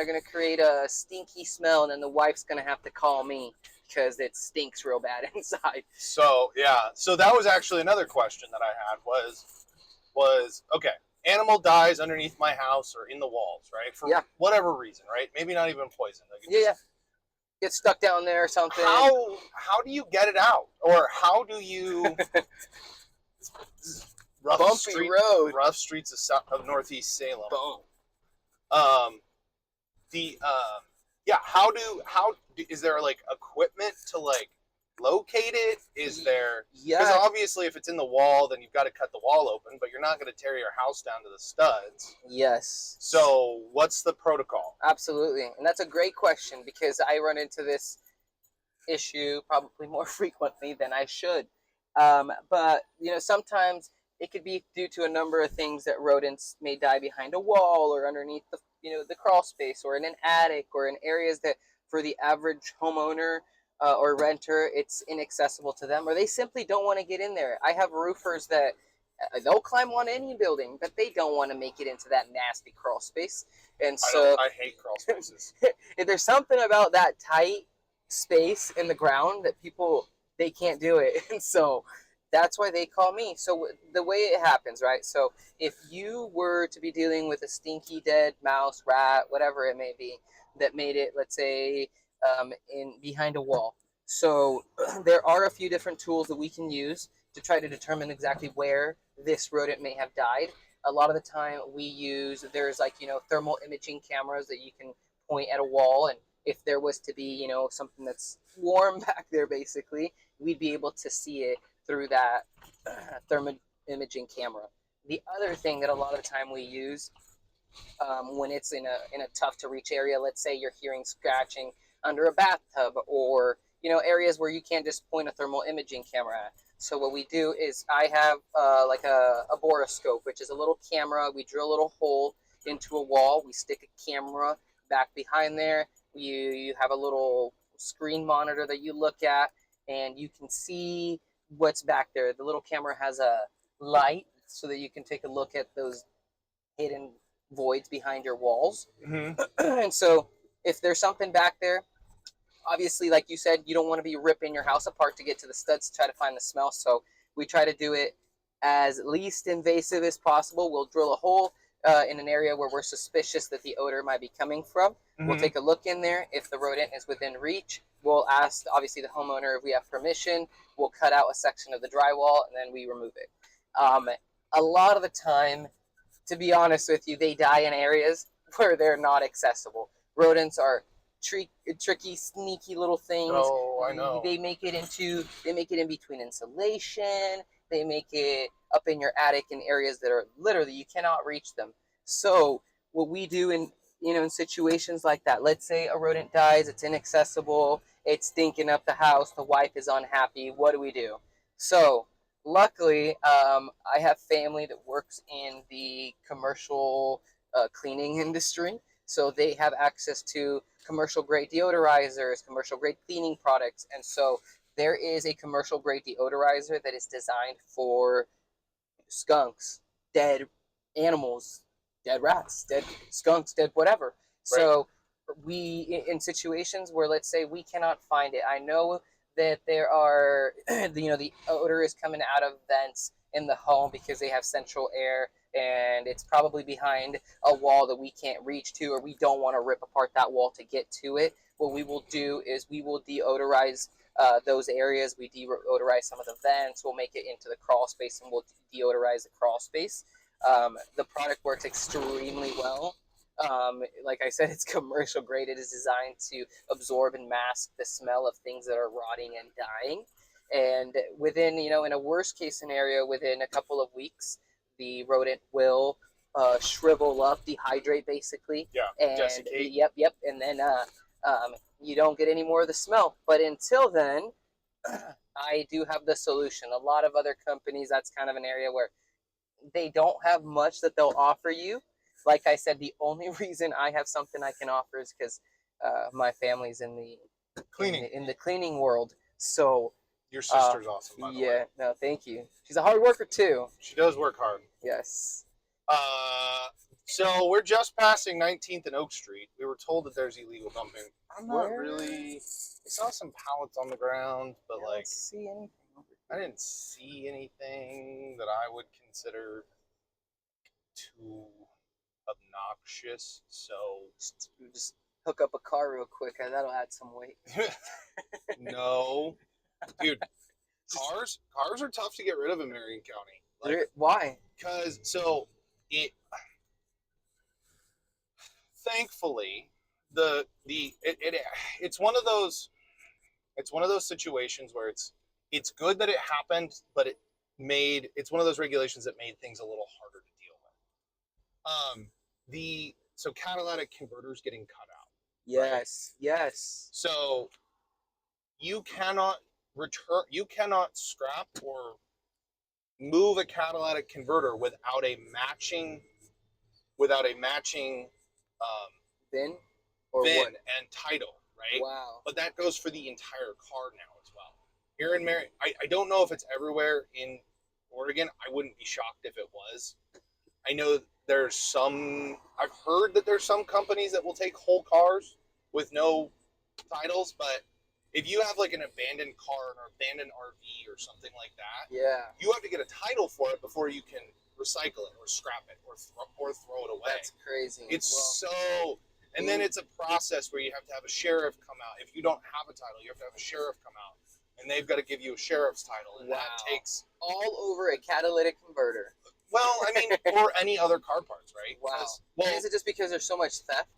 going to create a stinky smell, and then the wife's going to have to call me because it stinks real bad inside. So, yeah. So that was actually another question that I had was okay, animal dies underneath my house or in the walls, right? For whatever reason, right? Maybe not even poison. Get stuck down there or something. How do you get it out? Or how do you rough streets of Northeast Salem. Boom. How is there like equipment to like locate it? Is there? Because obviously, if it's in the wall, then you've got to cut the wall open, but you're not going to tear your house down to the studs. Yes. So what's the protocol? Absolutely, and that's a great question because I run into this issue probably more frequently than I should. But you know, sometimes it could be due to a number of things that rodents may die behind a wall or underneath the crawl space or in an attic or in areas that for the average homeowner or renter it's inaccessible to them, or they simply don't want to get in there. I have roofers that they'll climb on any building, but they don't want to make it into that nasty crawl space. And so I hate crawl spaces. There's something about that tight space in the ground that they can't do it. And so that's why they call me. So the way it happens, right? So if you were to be dealing with a stinky dead mouse, rat, whatever it may be, that made it, let's say, in behind a wall. So there are a few different tools that we can use to try to determine exactly where this rodent may have died. A lot of the time there's like, thermal imaging cameras that you can point at a wall, and if there was to be, something that's warm back there, basically, we'd be able to see it through that thermal imaging camera. The other thing that a lot of the time we use when it's in a tough to reach area, let's say you're hearing scratching under a bathtub, or areas where you can't just point a thermal imaging camera at. So what we do is I have like a boroscope, which is a little camera. We drill a little hole into a wall. We stick a camera back behind there. You have a little screen monitor that you look at, and you can see what's back there. The little camera has a light so that you can take a look at those hidden voids behind your walls. Mm-hmm. And so if there's something back there, obviously, like you said, you don't want to be ripping your house apart to get to the studs to try to find the smell. So we try to do it as least invasive as possible. We'll drill a hole, in an area where we're suspicious that the odor might be coming from. We'll Mm-hmm. take a look in there. If the rodent is within reach, we'll ask, obviously, the homeowner if we have permission. We'll cut out a section of the drywall, and then we remove it. A lot of the time, to be honest with you, they die in areas where they're not accessible. Rodents are tricky, sneaky little things. Oh, I know. They make it in between insulation. They make it up in your attic in areas that are literally you cannot reach them. So what we do in situations like that, let's say a rodent dies, it's inaccessible, it's stinking up the house, the wife is unhappy. What do we do? So luckily, I have family that works in the commercial cleaning industry, so they have access to commercial grade deodorizers, commercial grade cleaning products, and so there is a commercial grade deodorizer that is designed for skunks, dead animals, dead rats, dead skunks, dead whatever. So we, in situations where, let's say, we cannot find it, I know that there are, the odor is coming out of vents in the home because they have central air, and it's probably behind a wall that we can't reach to, or we don't want to rip apart that wall to get to it. What we will do is we will deodorize those areas. We deodorize some of the vents. We'll make it into the crawl space, and we'll deodorize the crawl space. The product works extremely well. Like I said, it's commercial grade. It is designed to absorb and mask the smell of things that are rotting and dying. And within, in a worst case scenario, within a couple of weeks, the rodent will shrivel up, dehydrate basically. Yeah, and desiccate. Yep. And then you don't get any more of the smell. But until then, I do have the solution. A lot of other companies, that's kind of an area where they don't have much that they'll offer you. Like I said, the only reason I have something I can offer is because my family's in the Cleaning. in the cleaning world. So Your sister's awesome, by the way. yeah, no, thank you. She's a hard worker too. She does work hard. Yes. So we're just passing 19th and Oak Street. We were told that there's illegal dumping. I'm not Where? really. I saw some pallets on the ground, but I don't see anything over I here. didn't see anything that I would consider too obnoxious. So Just hook up a car real quick. That'll add some weight. no, dude, cars are tough to get rid of in Marion County. Like, Why? because thankfully it's one of those situations where it's good that it happened, but it's one of those regulations that made things a little harder to deal with. So catalytic converters getting cut out. Yes. Right? Yes. So you cannot scrap or move a catalytic converter without a matching VIN or VIN what? and title, right? Wow. But that goes for the entire car now as well. Here in Marion, I don't know if it's everywhere in Oregon. I wouldn't be shocked if it was. I know I've heard that there's some companies that will take whole cars with no titles, but if you have like an abandoned car or abandoned RV or something like that, yeah, you have to get a title for it before you can recycle it or scrap it or throw it away. That's crazy. And then it's a process where you have to have a sheriff come out. If you don't have a title, you have to have a sheriff come out, and they've got to give you a sheriff's title, and that takes all over a catalytic converter. Well, I mean, or any other car parts, right? Wow. Well, is it just because there's so much theft?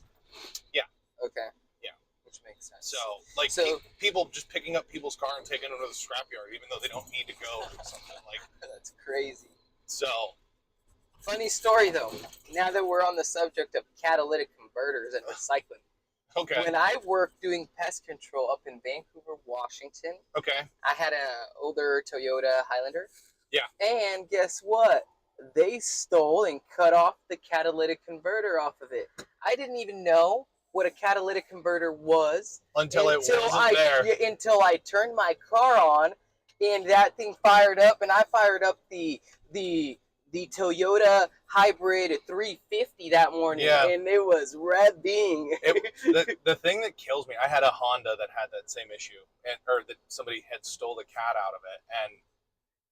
Yeah. Okay. Yeah. Which makes sense. So, people just picking up people's car and taking it to the scrapyard, even though they don't need to go or something like. That's crazy. So. Funny story though. Now that we're on the subject of catalytic converters and recycling. Okay. When I worked doing pest control up in Vancouver, Washington. Okay. I had an older Toyota Highlander. Yeah. And guess what? They stole and cut off the catalytic converter off of it. I didn't even know what a catalytic converter was until I turned my car on and that thing fired up, and I fired up the Toyota Hybrid 350 that morning, and it was revving. The thing that kills me, I had a Honda that had that same issue, or that somebody had stole the cat out of it, and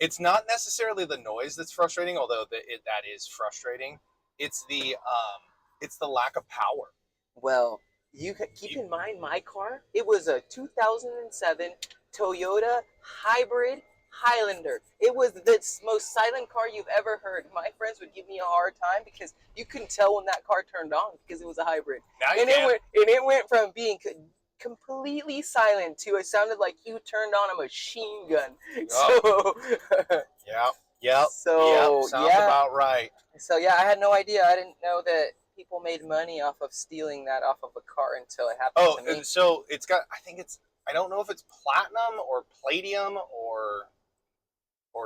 it's not necessarily the noise that's frustrating, although that is frustrating. It's the lack of power. Well, keep in mind my car. It was a 2007 Toyota hybrid Highlander. It was the most silent car you've ever heard. My friends would give me a hard time because you couldn't tell when that car turned on because it was a hybrid. Now you And can. it went from being completely silent to it sounded like you turned on a machine gun. So Yep. Sounds about right. So yeah, I had no idea. I didn't know that people made money off of stealing that off of a car until it happened to me. And so it's got. I don't know if it's platinum or palladium or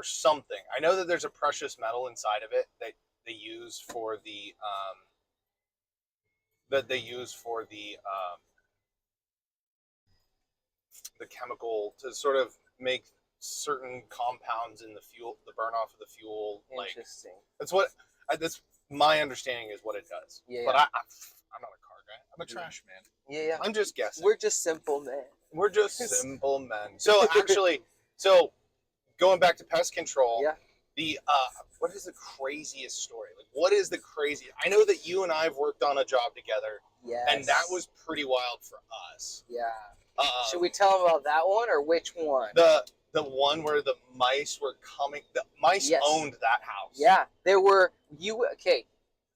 something. I know that there's a precious metal inside of it that they use for the the chemical to sort of make certain compounds in the fuel, the burn off of the fuel. Interesting. That's my understanding is what it does. Yeah. But I'm not a car guy. I'm a trash man. Yeah. I'm just guessing. We're just simple men. We're just simple men. So actually, going back to pest control. Yeah. The what is the craziest story? Like, what is the craziest? I know that you and I have worked on a job together. Yes. And that was pretty wild for us. Yeah. Should we tell them about that one or which one? The one where the mice were coming. The mice owned that house. Yeah, there were okay.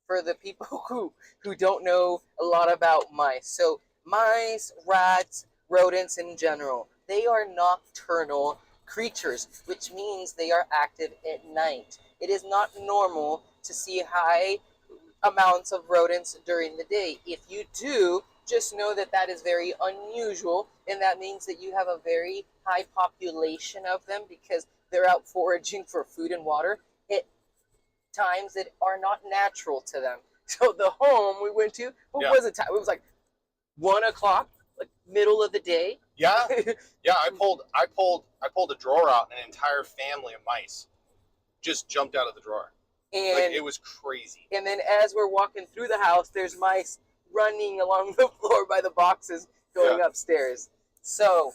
For the people who don't know a lot about mice, so mice, rats, rodents in general, they are nocturnal creatures, which means they are active at night. It is not normal to see high amounts of rodents during the day. If you do, just know that that is very unusual, and that means that you have a very high population of them because they're out foraging for food and water at times that are not natural to them. So the home we went to, what was the time? It was like 1 o'clock, like middle of the day. Yeah, yeah. I pulled a drawer out, and an entire family of mice just jumped out of the drawer. And it was crazy. And then as we're walking through the house, there's mice running along the floor by the boxes going upstairs. So,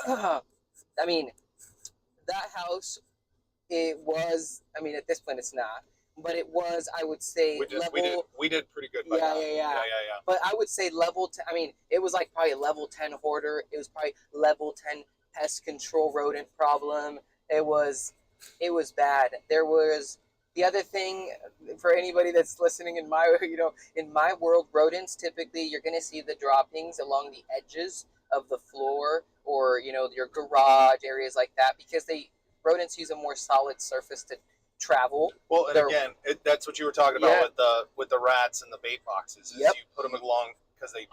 I mean, that house, it was, I mean, at this point it's not, but it was, I would say, we did pretty good. Yeah. But I would say level 10, I mean, it was like probably level 10 hoarder. It was probably level 10 pest control rodent problem. It was bad. There was, the other thing for anybody that's listening in my world, rodents, typically you're going to see the droppings along the edges of the floor or, your garage, areas like that, because rodents use a more solid surface to travel. Well, and again, that's what you were talking about with the rats and the bait boxes. Is you put them along because they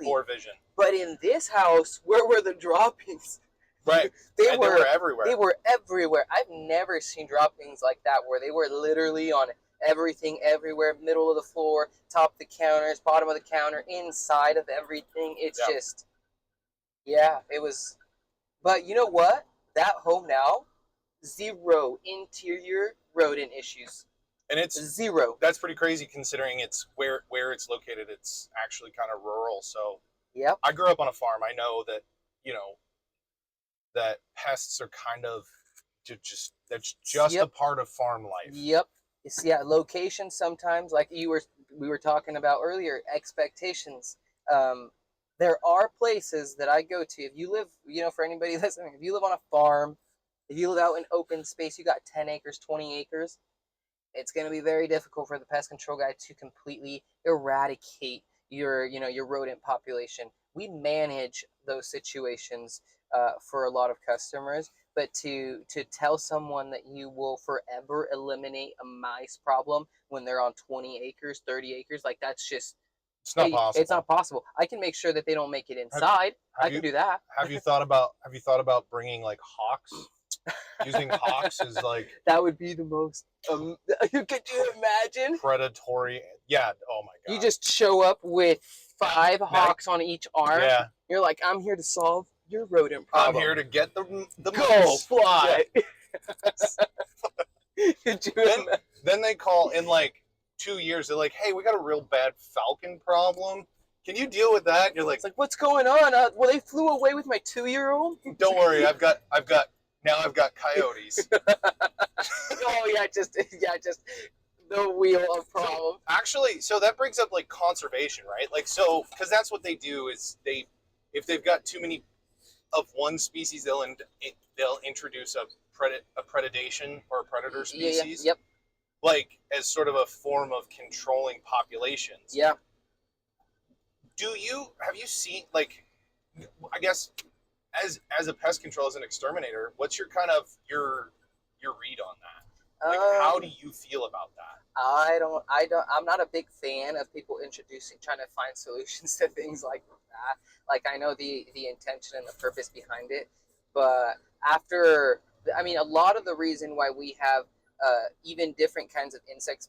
poor vision. But in this house, where were the droppings? Right. They were everywhere. They were everywhere. I've never seen droppings like that where they were literally on everything, everywhere, middle of the floor, top of the counters, bottom of the counter, inside of everything. It's just, it was. But you know what? That home now, 0 interior rodent issues. And it's 0. That's pretty crazy considering it's where it's located. It's actually kind of rural. So I grew up on a farm. I know that, that pests are kind of that's just a part of farm life. Yep. Location sometimes, like we were talking about earlier, expectations. There are places that I go to. If you live, for anybody listening, if you live on a farm, if you live out in open space, you got 10 acres, 20 acres, it's going to be very difficult for the pest control guy to completely eradicate your rodent population. We manage those situations for a lot of customers, but to tell someone that you will forever eliminate a mice problem when they're on 20 acres, 30 acres, like that's just, it's not possible. It's not possible. I can make sure that they don't make it inside. I can do that. Have you thought about bringing like hawks? Using hawks is like that would be the most. Could you imagine? Predatory. Yeah. Oh my god. You just show up with 5 hawks on each arm. Yeah. You're like, I'm here to solve your rodent problem. I'm here to get the go fly. Yeah. Then they call in like 2 years. They're like, hey, we got a real bad falcon problem. Can you deal with that? And you're like, it's like, what's going on? Well, they flew away with my 2-year-old. Don't worry, I've got coyotes. Oh yeah, just the wheel of problem. Actually, so that brings up like conservation, right? Like, so because that's what they do is if they've got too many of one species, they'll introduce a predation or a predator species, Yep. like as sort of a form of controlling populations. Yeah. Have you seen, like, I guess as a pest control, as an exterminator, what's your kind of your read on that? Like, how do you feel about that? I'm not a big fan of people trying to find solutions to things like that. Like, I know the intention and the purpose behind it, but a lot of the reason why we have even different kinds of insect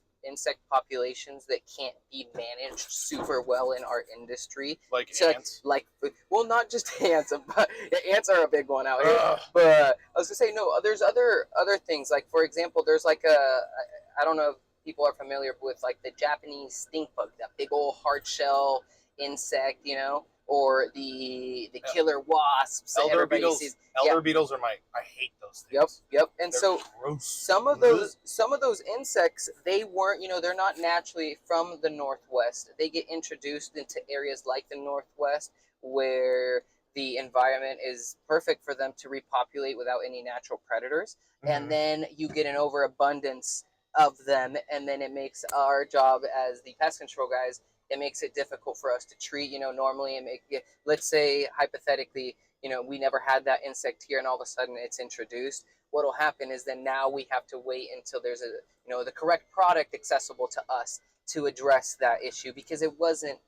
populations that can't be managed super well in our industry. Like ants? Well, not just ants, but ants are a big one out here. But I was gonna say, no, there's other things. Like, for example, there's like I don't know if people are familiar with like the Japanese stink bug, that big old hard shell insect, or the killer wasps. Elder beetles. Beetles are I hate those things. Yep. And they're so gross. some of those insects, they weren't, they're not naturally from the Northwest. They get introduced into areas like the Northwest where the environment is perfect for them to repopulate without any natural predators. Mm-hmm. And then you get an overabundance of them, and then it makes our job as the pest control guys, it makes it difficult for us to treat. Normally, let's say hypothetically, we never had that insect here, and all of a sudden it's introduced. What'll happen is then now we have to wait until there's the correct product accessible to us to address that issue, because it wasn't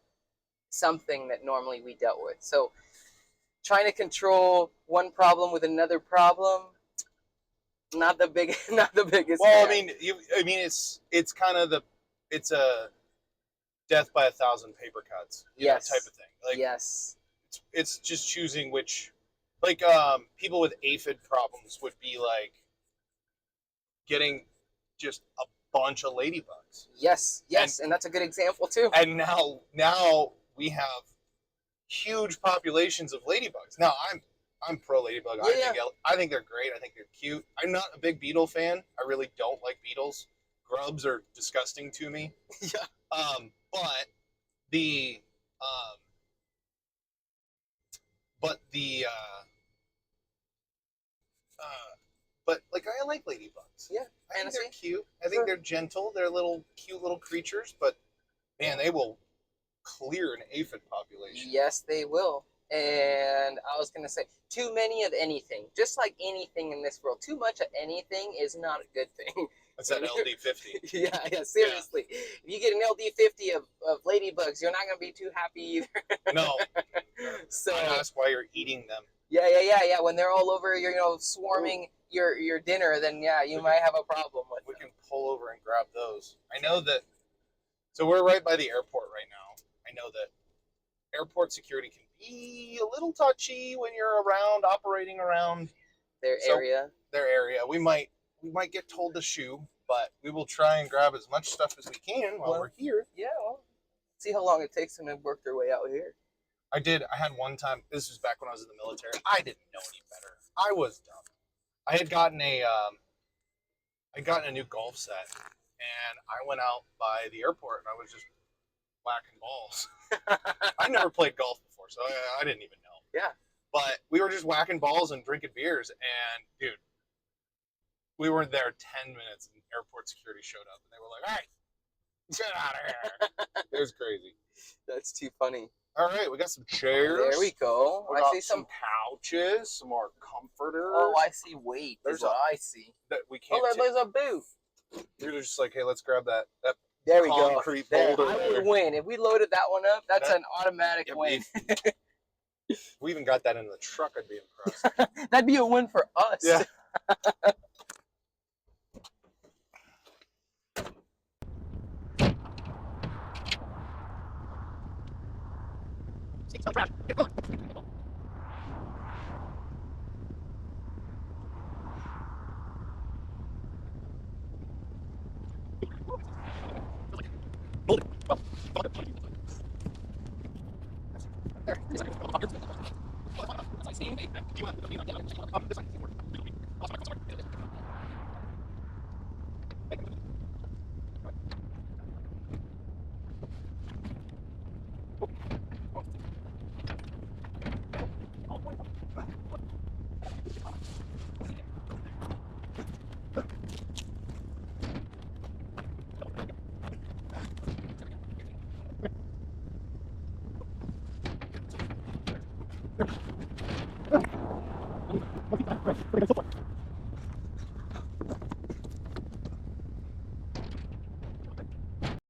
something that normally we dealt with. So trying to control one problem with another problem, not the biggest. Well, fan. It's kind of it's a death by 1,000 paper cuts, type of thing. Like, yes, it's just choosing which, like, people with aphid problems would be like getting just a bunch of ladybugs. Yes, and that's a good example too. And now we have huge populations of ladybugs. Now I'm pro ladybug. I think they're great. I think they're cute. I'm not a big beetle fan. I really don't like beetles. Grubs are disgusting to me. Yeah. But I like ladybugs. Yeah, I think they're cute. I think they're gentle. They're cute little creatures. But man, they will clear an aphid population. Yes, they will. And I was gonna say, too many of anything, just like anything in this world, too much of anything is not a good thing. That's an LD50. Yeah, seriously. Yeah. If you get an LD50 of ladybugs, you're not gonna be too happy either. No. So that's why you're eating them. Yeah. When they're all over, swarming your dinner, then you might have a problem with them. We can pull over and grab those. I know that. So we're right by the airport right now. I know that airport security can be a little touchy when you're operating around their area. We might get told to shoo, but we will try and grab as much stuff as we can while we're here. Yeah, see how long it takes them to work their way out here. I had one time, this was back when I was in the military, I didn't know any better. I was dumb. I had gotten a new golf set, and I went out by the airport and I was just whacking balls. I never played golf before, so I didn't even know. Yeah. But we were just whacking balls and drinking beers, and dude, we were there 10 minutes and airport security showed up and they were like, all right, get out of here. It was crazy. That's too funny. All right, we got some chairs. There we go. I see some couches, some more comforters. Oh, I see weight. There's what I see. That we can't. There's a booth. You're just like, hey, let's grab that there we concrete go. boulder. I would win. If we loaded that one up, that's an automatic win. We even got that in the truck, I'd be impressed. That'd be a win for us. Yeah.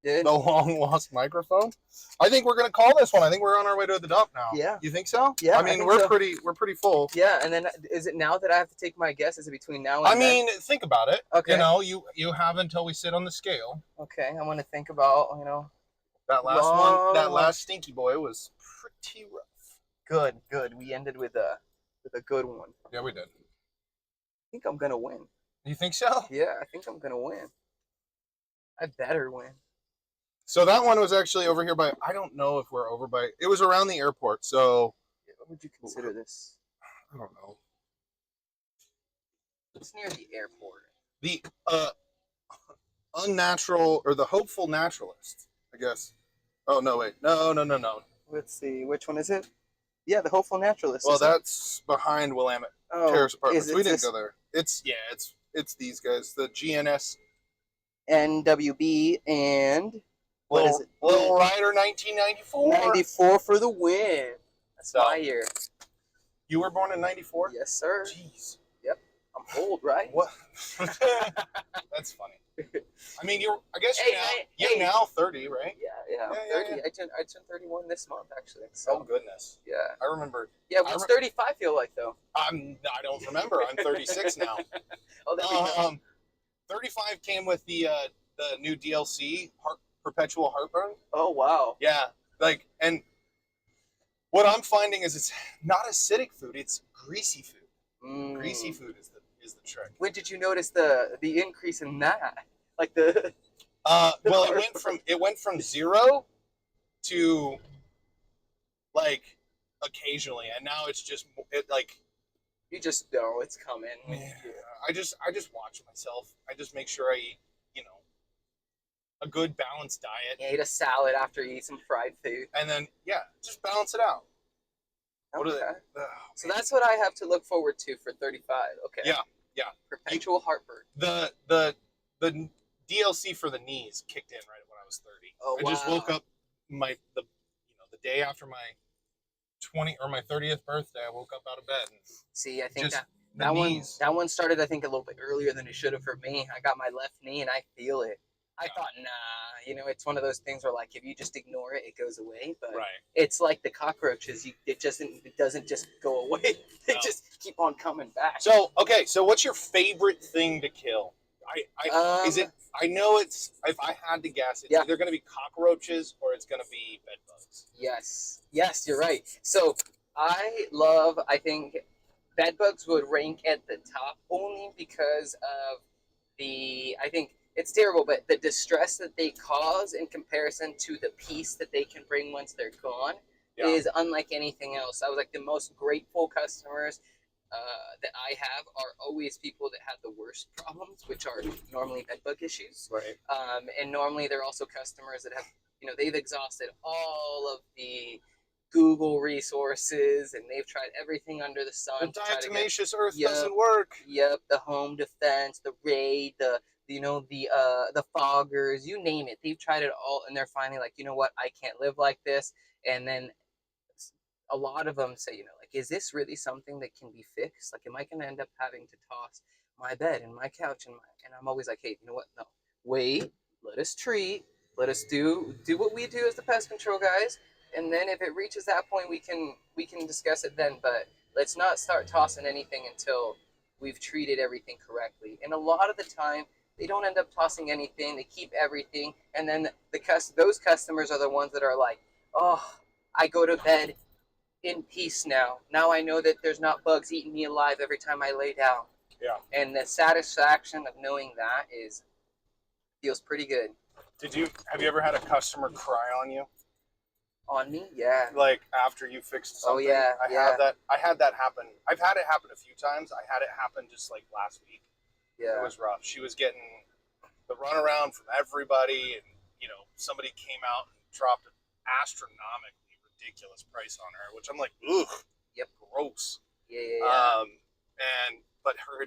Did? The long lost microphone. I think we're gonna call this one. I think we're on our way to the dump now. Yeah. You think so? Yeah, I I mean, think we're so. pretty full. Yeah, and then is it now that I have to take my guess? Is it between now and I then? mean, think about it. Okay. You know, you have until we sit on the scale. Okay, I want to think about, That last one, that last stinky boy was pretty rough. Good. We ended with a good one. Yeah, we did. I think I'm gonna win. You think so? Yeah, I think I'm gonna win. I better win. So that one was actually over here by, I don't know if we're over by, it was around the airport, so. What would you consider this? I don't know. It's near the airport. The unnatural, or the hopeful naturalist, I guess. Oh, no, wait. No. Let's see, which one is it? Yeah, the Hopeful Naturalist. Well, that's behind Willamette Terrace Apartments. We didn't go there. It's these guys, the GNS. NWB and what is it? Little Rider 1994. 94 for the win. That's So, my year. You were born in 94? Yes, sir. Jeez. Yep. I'm old, right? What? That's funny. I mean, I guess you're now 30, right? Yeah, I'm 30. Yeah. I turned 31 this month, actually. So, oh, goodness. Yeah. I remember. Yeah, what's 35 feel like, though? I don't remember. I'm 36 now. Oh, there we go. 35 came with the new DLC, Perpetual Heartburn. Oh, wow. Yeah, and what I'm finding is it's not acidic food; it's greasy food. Greasy food is the trick. When did you notice the increase in that? Like the. Well, it went from 0 to like occasionally, and now it's just You just know it's coming. Yeah, I just watch myself. I just make sure I eat, a good balanced diet. You eat a salad after you eat some fried food. And then just balance it out. Okay. So that's what I have to look forward to for 35. Okay. Yeah. Perpetual Heartburn. The DLC for the knees kicked in right when I was 30. Oh, wow. I just woke up the day after my 30th birthday. I woke up out of bed. And see, I think that one started, I think, a little bit earlier than it should have for me. I got my left knee and I feel it. I thought, nah, it's one of those things where if you just ignore it, it goes away. But it's like the cockroaches. It doesn't just go away. They just keep on coming back. So what's your favorite thing to kill? I know it's, if I had to guess, it's either going to be cockroaches or it's going to be bed bugs. Yes, you're right. So I think bed bugs would rank at the top only because of I think it's terrible, but the distress that they cause in comparison to the peace that they can bring once they're gone is unlike anything else. I was the most grateful customers that I have are always people that have the worst problems, which are normally bed bug issues. Right. And normally they're also customers that have, they've exhausted all of the Google resources and they've tried everything under the sun. The diatomaceous earth doesn't work. Yep. The home defense, the raid, the foggers, you name it. They've tried it all, and they're finally you know what? I can't live like this. And then a lot of them say, is this really something that can be fixed? Am I going to end up having to toss my bed and my couch and I'm always hey, you know what? No, wait. Let us treat. Let us do what we do as the pest control guys, and then if it reaches that point, we can discuss it then. But let's not start tossing anything until we've treated everything correctly. And a lot of the time, they don't end up tossing anything. They keep everything, and then those customers are the ones that are oh, I go to bed in peace now. Now I know that there's not bugs eating me alive every time I lay down. Yeah. And the satisfaction of knowing that feels pretty good. Have you ever had a customer cry on you? On me? Yeah. After you fixed something? Oh, yeah. I had that happen. I've had it happen a few times. I had it happen just last week. Yeah. It was rough. She was getting the runaround from everybody, and somebody came out and dropped an astronomically ridiculous price on her, which I'm ugh. Yep. Gross. Yeah. But her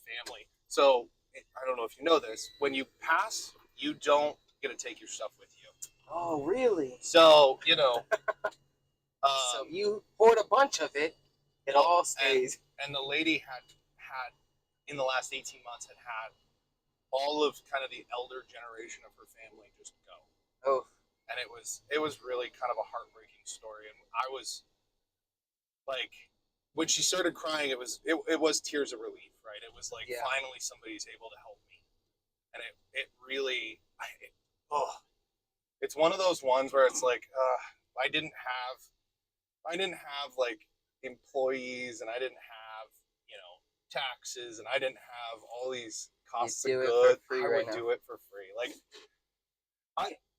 family. So I don't know if you know this. When you pass, you don't get to take your stuff with you. Oh, really? So So you poured a bunch of it, it all stays. And the lady had in the last 18 months had all of kind of the elder generation of her family just go. Oh, And it was really kind of a heartbreaking story. And I was like, when she started crying, it was tears of relief, right? It was like finally somebody's able to help me, and it really, it's one of those ones where it's like, I didn't have like employees, and I didn't have, taxes, and I didn't have all these costs of goods. I would do it for free. Like,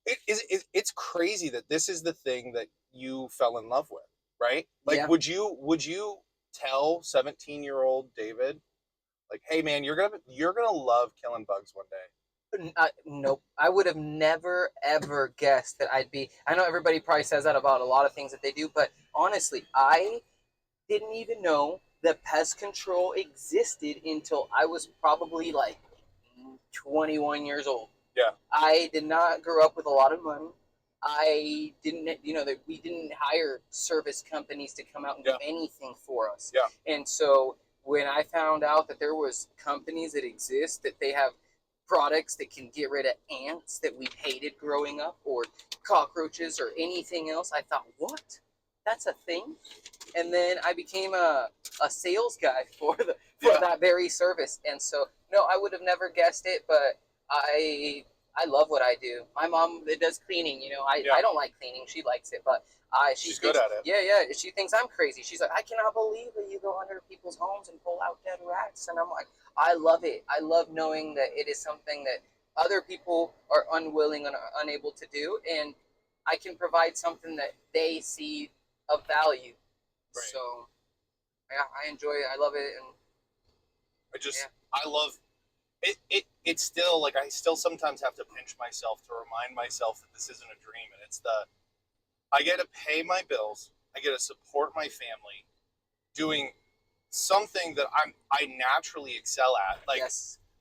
it's crazy that this is the thing that you fell in love with, right? Like, would you tell 17-year-old David, like, hey man, you're gonna love killing bugs one day? Nope. I would have never ever guessed that I'd be. I know everybody probably says that about a lot of things that they do, but honestly, I didn't even know that pest control existed until I was probably like 21 years old. Yeah. I did not grow up with a lot of money. I didn't, we didn't hire service companies to come out and do anything for us. Yeah. And so when I found out that there was companies that exist, that they have products that can get rid of ants that we hated growing up, or cockroaches, or anything else, I thought, what? That's a thing? And then I became a sales guy for that very service. And so, no, I would have never guessed it, but I love what I do. My mom that does cleaning, I don't like cleaning. She likes it, but she's good at it. Yeah. She thinks I'm crazy. She's like, I cannot believe that you go under people's homes and pull out dead rats. And I'm like, I love it. I love knowing that it is something that other people are unwilling and unable to do, and I can provide something that they see of value. Right. So, yeah, I enjoy it. I love it, and I love it. It's still like, I still sometimes have to pinch myself to remind myself that this isn't a dream, and it's I get to pay my bills, I get to support my family, doing something that I naturally excel at. Like,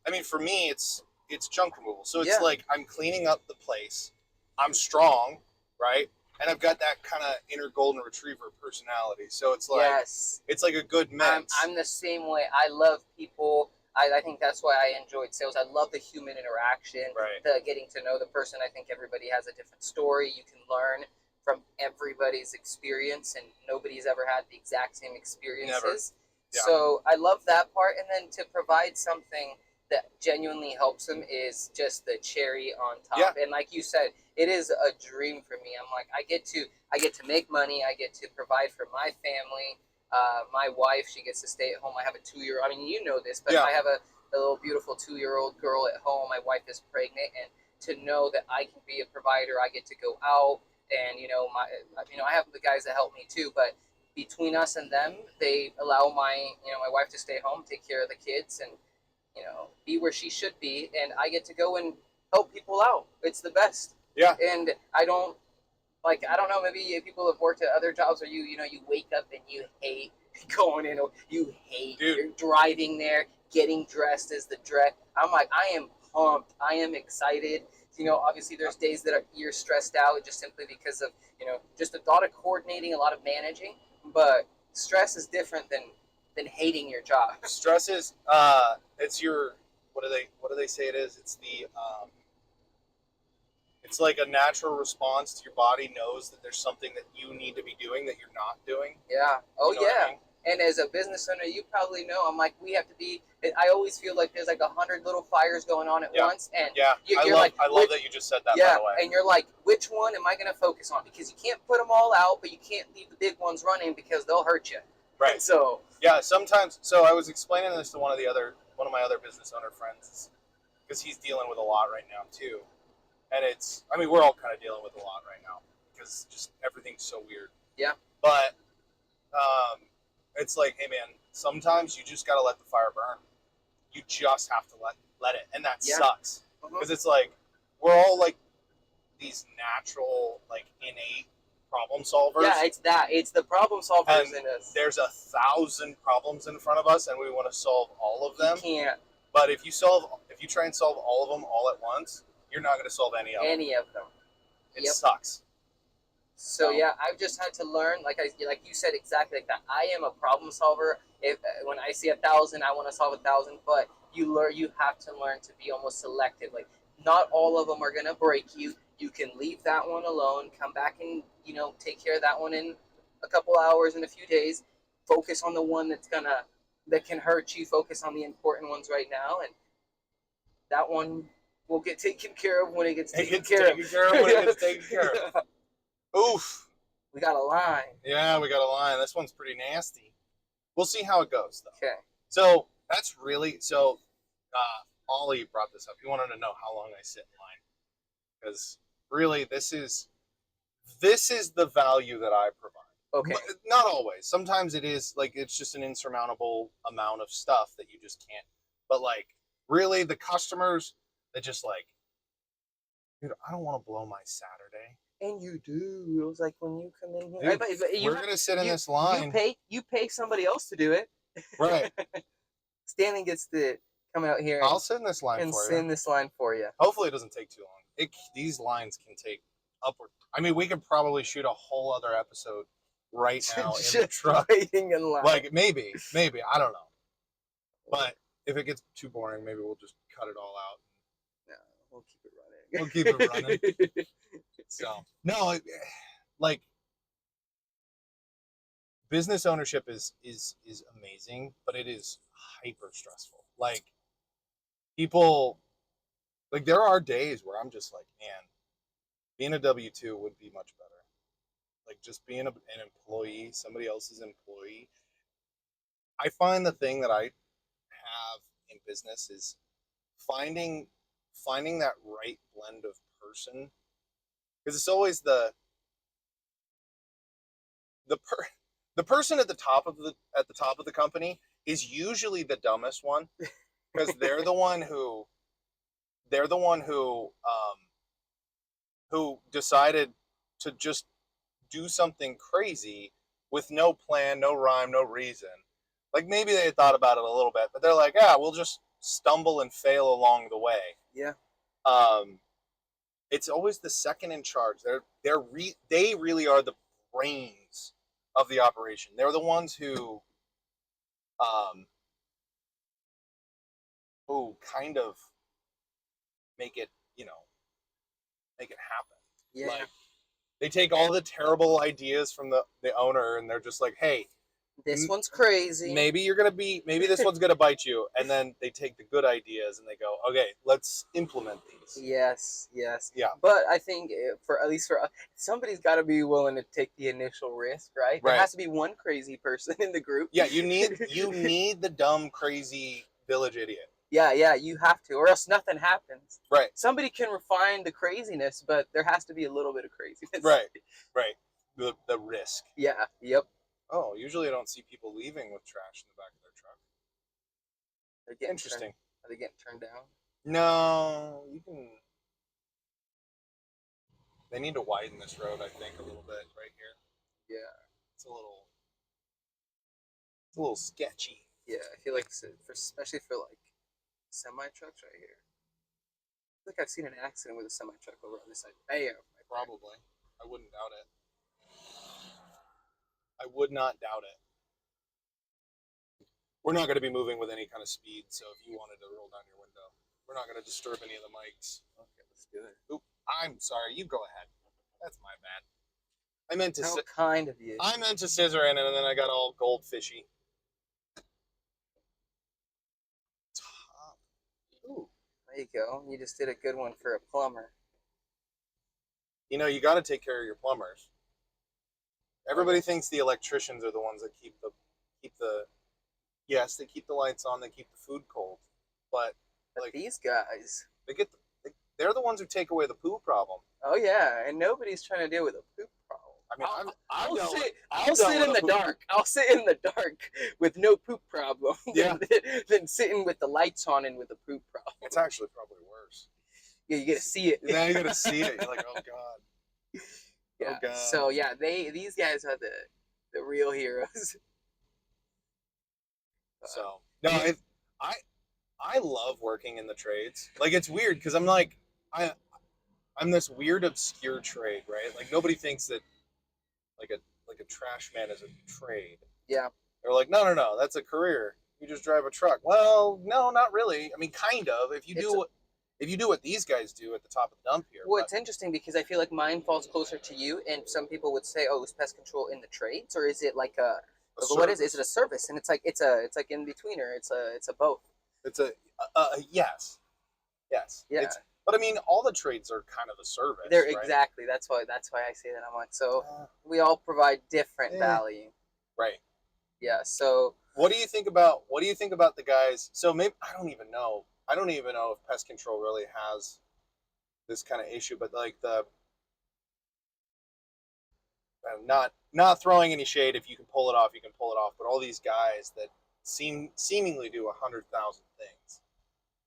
I mean, for me, it's junk removal. So it's like, I'm cleaning up the place. I'm strong, right? And I've got that kind of inner golden retriever personality. So it's like, it's like a good mix. I'm the same way. I love people. I think that's why I enjoyed sales. I love the human interaction, the getting to know the person. I think everybody has a different story. You can learn from everybody's experience, and nobody's ever had the exact same experiences. Never. Yeah. So I love that part. And then to provide something that genuinely helps them is just the cherry on top. Yeah. And like you said, it is a dream for me. I'm like, I get to make money. I get to provide for my family. My wife, she gets to stay at home. I have a 2-year-old. I mean, you know this, but I have a little beautiful 2-year-old girl at home. My wife is pregnant, and to know that I can be a provider, I get to go out, and I have the guys that help me too. But between us and them, they allow my wife to stay home, take care of the kids, and be where she should be, and I get to go and help people out. It's the best. Yeah. And I don't know, maybe people have worked at other jobs where you wake up and you hate going in, or you hate you're driving there, getting dressed as the dress. I'm like, I am pumped. I am excited. Obviously there's days that you're stressed out just simply because of, just the thought of coordinating, a lot of managing, but stress is different than hating your job. Stress is, it's your, what do they say it is? It's it's like a natural response to your body knows that there's something that you need to be doing that you're not doing. Yeah. Oh, yeah. I mean? And as a business owner, you probably know, I'm like, we have to be, I always feel like there's like 100 little fires going on at once. And I love that you just said that, by the way. And you're like, which one am I going to focus on? Because you can't put them all out, but you can't leave the big ones running because they'll hurt you. Right. So. Yeah, sometimes, so I was explaining this to one of my other business owner friends, because he's dealing with a lot right now too. And we're all kind of dealing with a lot right now because just everything's so weird. Yeah. But it's like, hey man, sometimes you just got to let the fire burn. You just have to let it. And that sucks. Because it's like, we're all like these natural, like innate problem solvers. Yeah, it's the problem solvers in us. There's 1,000 problems in front of us, and we want to solve all of them. You can't. But if you try and solve all of them all at once, you're not going to solve any of them. It sucks. So yeah, I've just had to learn, like you said exactly like that. I am a problem solver. If when I see 1,000, I want to solve 1,000. But you have to learn to be almost selective. Like not all of them are gonna break you. You can leave that one alone. Come back and take care of that one in a couple hours, in a few days. Focus on the one that can hurt you. Focus on the important ones right now, and that one will get taken care of when it gets taken care of. When it gets taken care of. Oof. We got a line. Yeah, we got a line. This one's pretty nasty. We'll see how it goes, though. Okay. So that's really Ollie brought this up. He wanted to know how long I sit in line, because really this is the value that I provide. Okay. But not always. Sometimes it is like it's just an insurmountable amount of stuff that you just can't. But like really, the customers that just like, dude, I don't want to blow my Saturday. And you do. It was like when you come in here. Dude, but we're gonna sit in this line. You pay somebody else to do it. Right. Stanley gets to come out here. I'll sit in this line and for sit you. in this line for you. Hopefully, it doesn't take too long. These lines can take upward. I mean, we could probably shoot a whole other episode right now in the truck. Waiting in line. Like maybe I don't know. But if it gets too boring, maybe we'll just cut it all out. No, we'll keep it running. So no, like business ownership is amazing, but it is hyper stressful. Like people, like there are days where I'm just like, man, being a W-2 would be much better. Like just being an employee, somebody else's employee. I find the thing that I have in business is finding that right blend of person, because it's always the person at the top of the company is usually the dumbest one, because they're the one who decided to just do something crazy with no plan, no rhyme, no reason. Like maybe they thought about it a little bit, but they're like, we'll just stumble and fail along the way. Yeah. It's always the second in charge. They really are the brains of the operation. They're the ones who kind of make it happen. Yeah. Like they take all the terrible ideas from the owner, and they're just like, hey, this one's crazy. Maybe this one's gonna bite you, and then they take the good ideas and they go, okay, let's implement these. Yes. Yeah. But I think at least for us, somebody's got to be willing to take the initial risk, right? There has to be one crazy person in the group. Yeah, you need the dumb, crazy village idiot. Yeah, you have to, or else nothing happens. Right. Somebody can refine the craziness, but there has to be a little bit of craziness. Right. The risk. Yeah. Yep. Oh, usually I don't see people leaving with trash in the back of their truck. Interesting. Are they getting turned down? No, you can. They need to widen this road, I think, a little bit right here. Yeah. It's a little sketchy. Yeah, I feel like especially for like semi trucks right here. I feel like I've seen an accident with a semi truck over on this side. Bam. Probably. I wouldn't doubt it. I would not doubt it. We're not going to be moving with any kind of speed, so if you wanted to roll down your window, we're not going to disturb any of the mics. Okay, let's do it. Oop, I'm sorry. You go ahead. That's my bad. I meant to. How kind of you. I meant to scissor in it, and then I got all goldfishy. Top. Ooh, there you go. You just did a good one for a plumber. You know, you got to take care of your plumbers. Everybody thinks the electricians are the ones that keep the yes, they keep the lights on, they keep the food cold, but like these guys, they're the ones who take away the poo problem. Oh yeah, and nobody's trying to deal with a poop problem. I mean, I'll sit in the dark. I'll sit in the dark with no poop problem. Yeah. than sitting with the lights on and with a poop problem. It's actually probably worse. Yeah, you get to see it. Yeah, you get to see it. You're like, oh god. Yeah. Oh god. So yeah, these guys are the real heroes. So no, I love working in the trades. Like it's weird because I'm like I'm this weird obscure trade, right? Like nobody thinks that like a trash man as a trade. Yeah. They're like, no, that's a career. You just drive a truck. Well, no, not really. I mean, kind of. If you do what these guys do at the top of the dump here. Well, But it's interesting because I feel like mine falls closer to you, and some people would say, "Oh, is pest control in the trades, or is it like a what is it? Is it a service?" And it's like it's like in betweener. It's a both. It's a yes, yes. Yeah. But I mean, all the trades are kind of a service. They're right? exactly. That's why I say that. I'm like, so Uh, we all provide different eh. value. Right. Yeah. So What do you think about the guys? So maybe I don't even know. I don't even know if pest control really has this kind of issue, but like not throwing any shade. If you can pull it off, you can pull it off. But all these guys that seemingly do 100,000 things,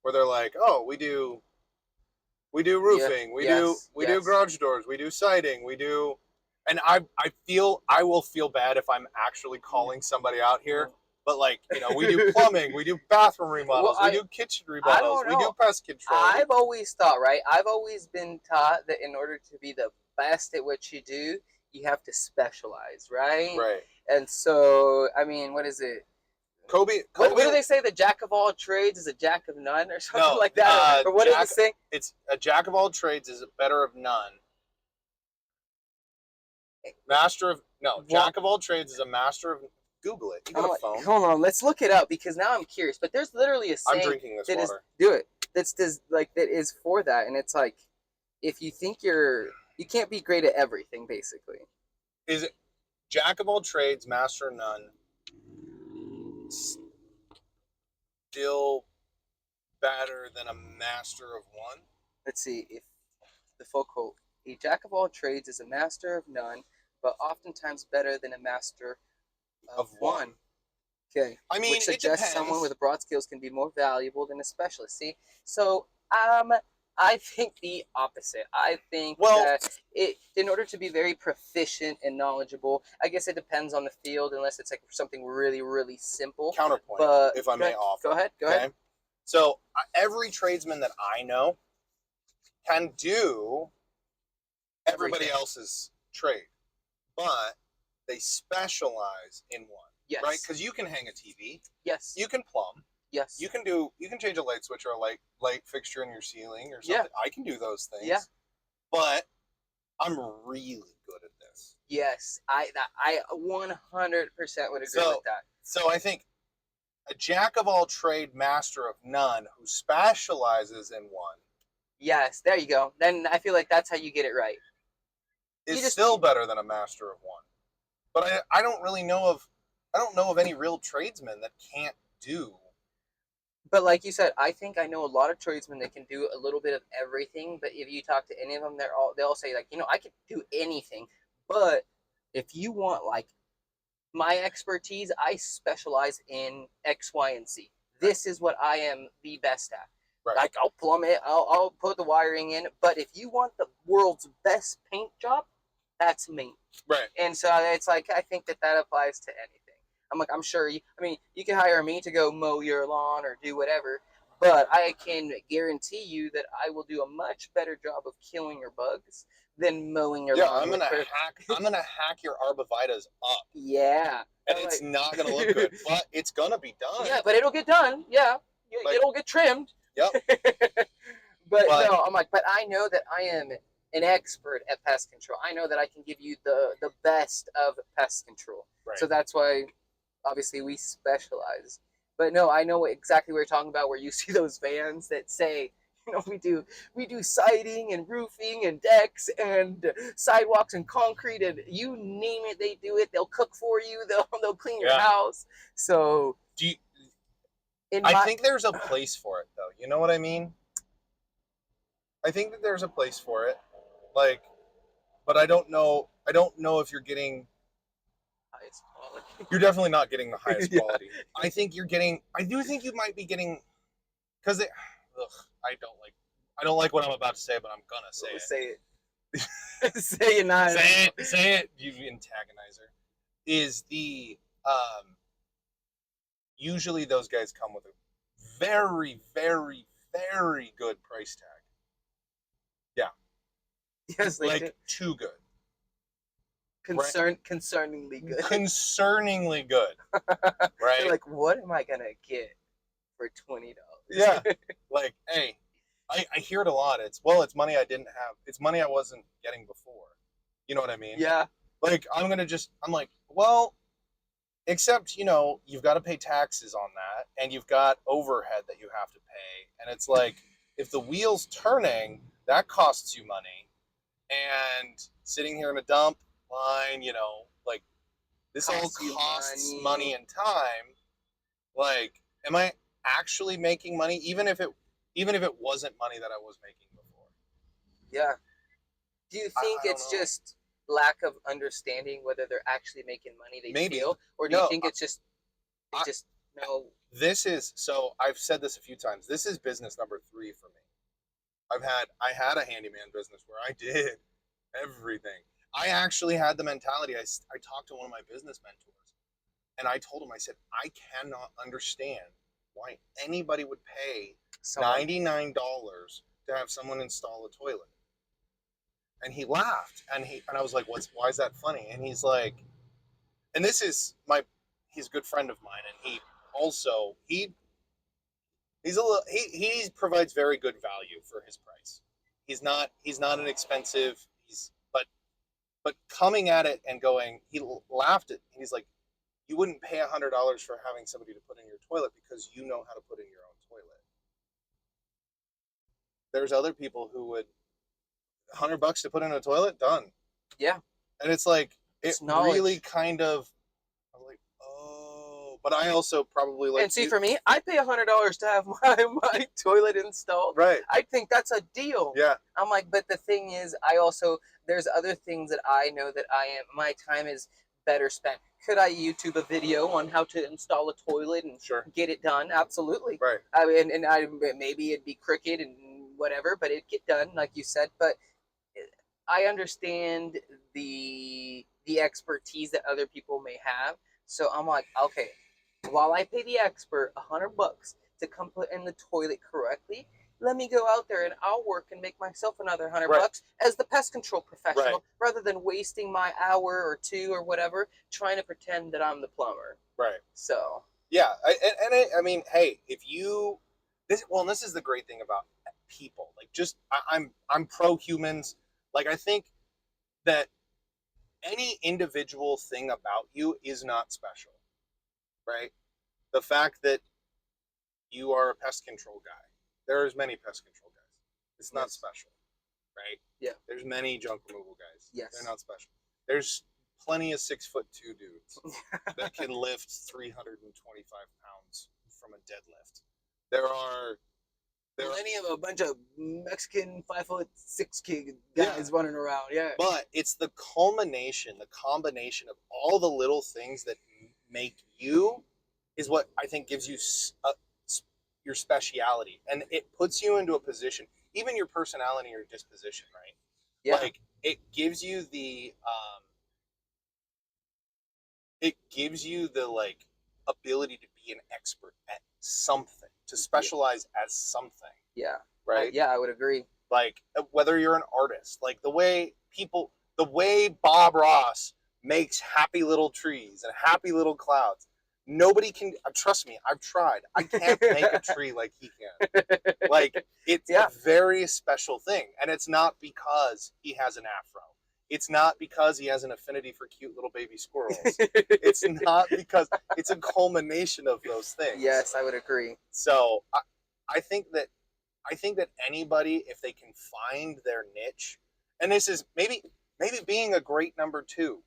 where they're like, oh, we do roofing, we do garage doors, we do siding, we do, and I will feel bad if I'm actually calling somebody out here. But like, we do plumbing, we do bathroom remodels, we do kitchen remodels, we do pest control. I've always thought, right? I've always been taught that in order to be the best at what you do, you have to specialize, right? Right. And so, I mean, what is it? Kobe What do they say? The jack of all trades is a jack of none, or something like that. Or what is it saying? It's a jack of all trades is a better of none. Jack of all trades is a master of. Google it. You got a phone. Hold on, let's look it up because now I'm curious. But there's literally a saying. I'm drinking this water. That is for that, and it's like, if you think you can't be great at everything, basically. Is it jack of all trades, master of none? Still better than a master of one? Let's see if the full quote. A jack of all trades is a master of none, but oftentimes better than a master of one. Okay. I mean, which suggests someone with broad skills can be more valuable than a specialist. See, so I think the opposite. I think that in order to be very proficient and knowledgeable, I guess it depends on the field, unless it's like something really, really simple. Counterpoint, but if I may offer. Go ahead. So every tradesman that I know can do everybody else's trade, but they specialize in one. Yes. Right? Because you can hang a TV. Yes. You can plumb. Yes. You can change a light switch or a light fixture in your ceiling or something. Yeah. I can do those things. Yeah. But I'm really good at this. Yes. I 100% would agree with that. So I think a jack of all trade, master of none, who specializes in one. Yes, there you go. Then I feel like that's how you get it right. Is still better than a master of one. But I don't know of any real tradesmen that can't do. But like you said, I think I know a lot of tradesmen that can do a little bit of everything. But if you talk to any of them, they'll say like, I could do anything. But if you want like my expertise, I specialize in X, Y, and Z. This is what I am the best at. Right. Like I'll plumb it, I'll put the wiring in. But if you want the world's best paint job, that's me. Right. And so it's like I think that applies to anything. I'm like, I'm sure you can hire me to go mow your lawn or do whatever, but I can guarantee you that I will do a much better job of killing your bugs than mowing your lawn. Yeah, I'm gonna hack your arborvitaes up. Yeah. And it's not gonna look good, but it's gonna be done. Yeah, but it'll get done. Yeah. It'll get trimmed. Yep. but no, I'm like, but I know that I am an expert at pest control. I know that I can give you the best of pest control. Right. So that's why, obviously, we specialize. But no, I know exactly what you're talking about. Where you see those vans that say, we do siding and roofing and decks and sidewalks and concrete and you name it, they do it. They'll cook for you. They'll clean your house. So I think there's a place for it, though. You know what I mean? I think that there's a place for it. Like, but I don't know if you're getting highest quality. You're definitely not getting the highest quality. I do think you might be getting, because I don't like what I'm about to say, but I'm gonna say it. Say it. Say it not. Say it, you antagonizer. Is the usually those guys come with a very, very, very good price tag. Yeah. Yes, like too good. Concerningly good. Concerningly good, right? You're like, what am I gonna get for $20? Yeah. Like, hey, I hear it a lot. It's money I didn't have. It's money I wasn't getting before. You know what I mean? Yeah. Like, I'm like, well, except, you've got to pay taxes on that, and you've got overhead that you have to pay. And it's like, if the wheel's turning, that costs you money. And sitting here in a dump line, like, this all costs money and time. Like, am I actually making money, even if it wasn't money that I was making before? Yeah. Do you think I don't it's know. just lack of understanding whether they're actually making money they Maybe. feel, or do you think it's just they just know? This is, so I've said this a few times. This is business number 3 for me. I had a handyman business where I did everything. I actually had the mentality. I talked to one of my business mentors, and I told him, I said, I cannot understand why anybody would pay $99 to have someone install a toilet. And he laughed, and I was like, why is that funny? And he's like, and this is he's a good friend of mine, and he also he provides very good value for his price. He's not an expensive, but coming at it and going, he laughed at, he's like, you wouldn't pay $100 for having somebody to put in your toilet because you know how to put in your own toilet. There's other people who would $100 to put in a toilet, done. Yeah. And it's like, it's really kind of, I was like, oh, but I also probably like. And see, for me, I pay $100 to have my toilet installed. Right. I think that's a deal. Yeah. I'm like, but the thing is, there's other things that I know that my time is better spent. Could I YouTube a video on how to install a toilet and get it done? Absolutely. Right. I mean, maybe it'd be crooked and whatever, but it'd get done, like you said. But I understand the expertise that other people may have. So I'm like, okay, while I pay the expert $100 to come put in the toilet correctly, let me go out there and I'll work and make myself another $100 as the pest control professional, rather than wasting my hour or two or whatever trying to pretend that I'm the plumber. Right. So. Yeah, I mean, hey, this is the great thing about people. Like, just I'm pro humans. Like, I think that any individual thing about you is not special, right? The fact that you are a pest control guy, there's many pest control guys. It's not special, right? Yeah. There's many junk removal guys. Yes. They're not special. There's plenty of 6'2" dudes that can lift 325 pounds from a deadlift. There are plenty of a bunch of Mexican 5'6" guys running around. Yeah. But it's the combination of all the little things that make you is what I think gives you your speciality, and it puts you into a position, even your personality or disposition, right? Yeah. Like, it gives you the like ability to be an expert at something, to specialize as something. Yeah. Right? I would agree. Like, whether you're an artist, like the way Bob Ross makes happy little trees and happy little clouds. Nobody can, trust me, I've tried. I can't make a tree like he can. Like, it's a very special thing. And it's not because he has an afro. It's not because he has an affinity for cute little baby squirrels. It's not because, it's a culmination of those things. Yes, I would agree. So I think that anybody, if they can find their niche, and this is maybe being a great number 2,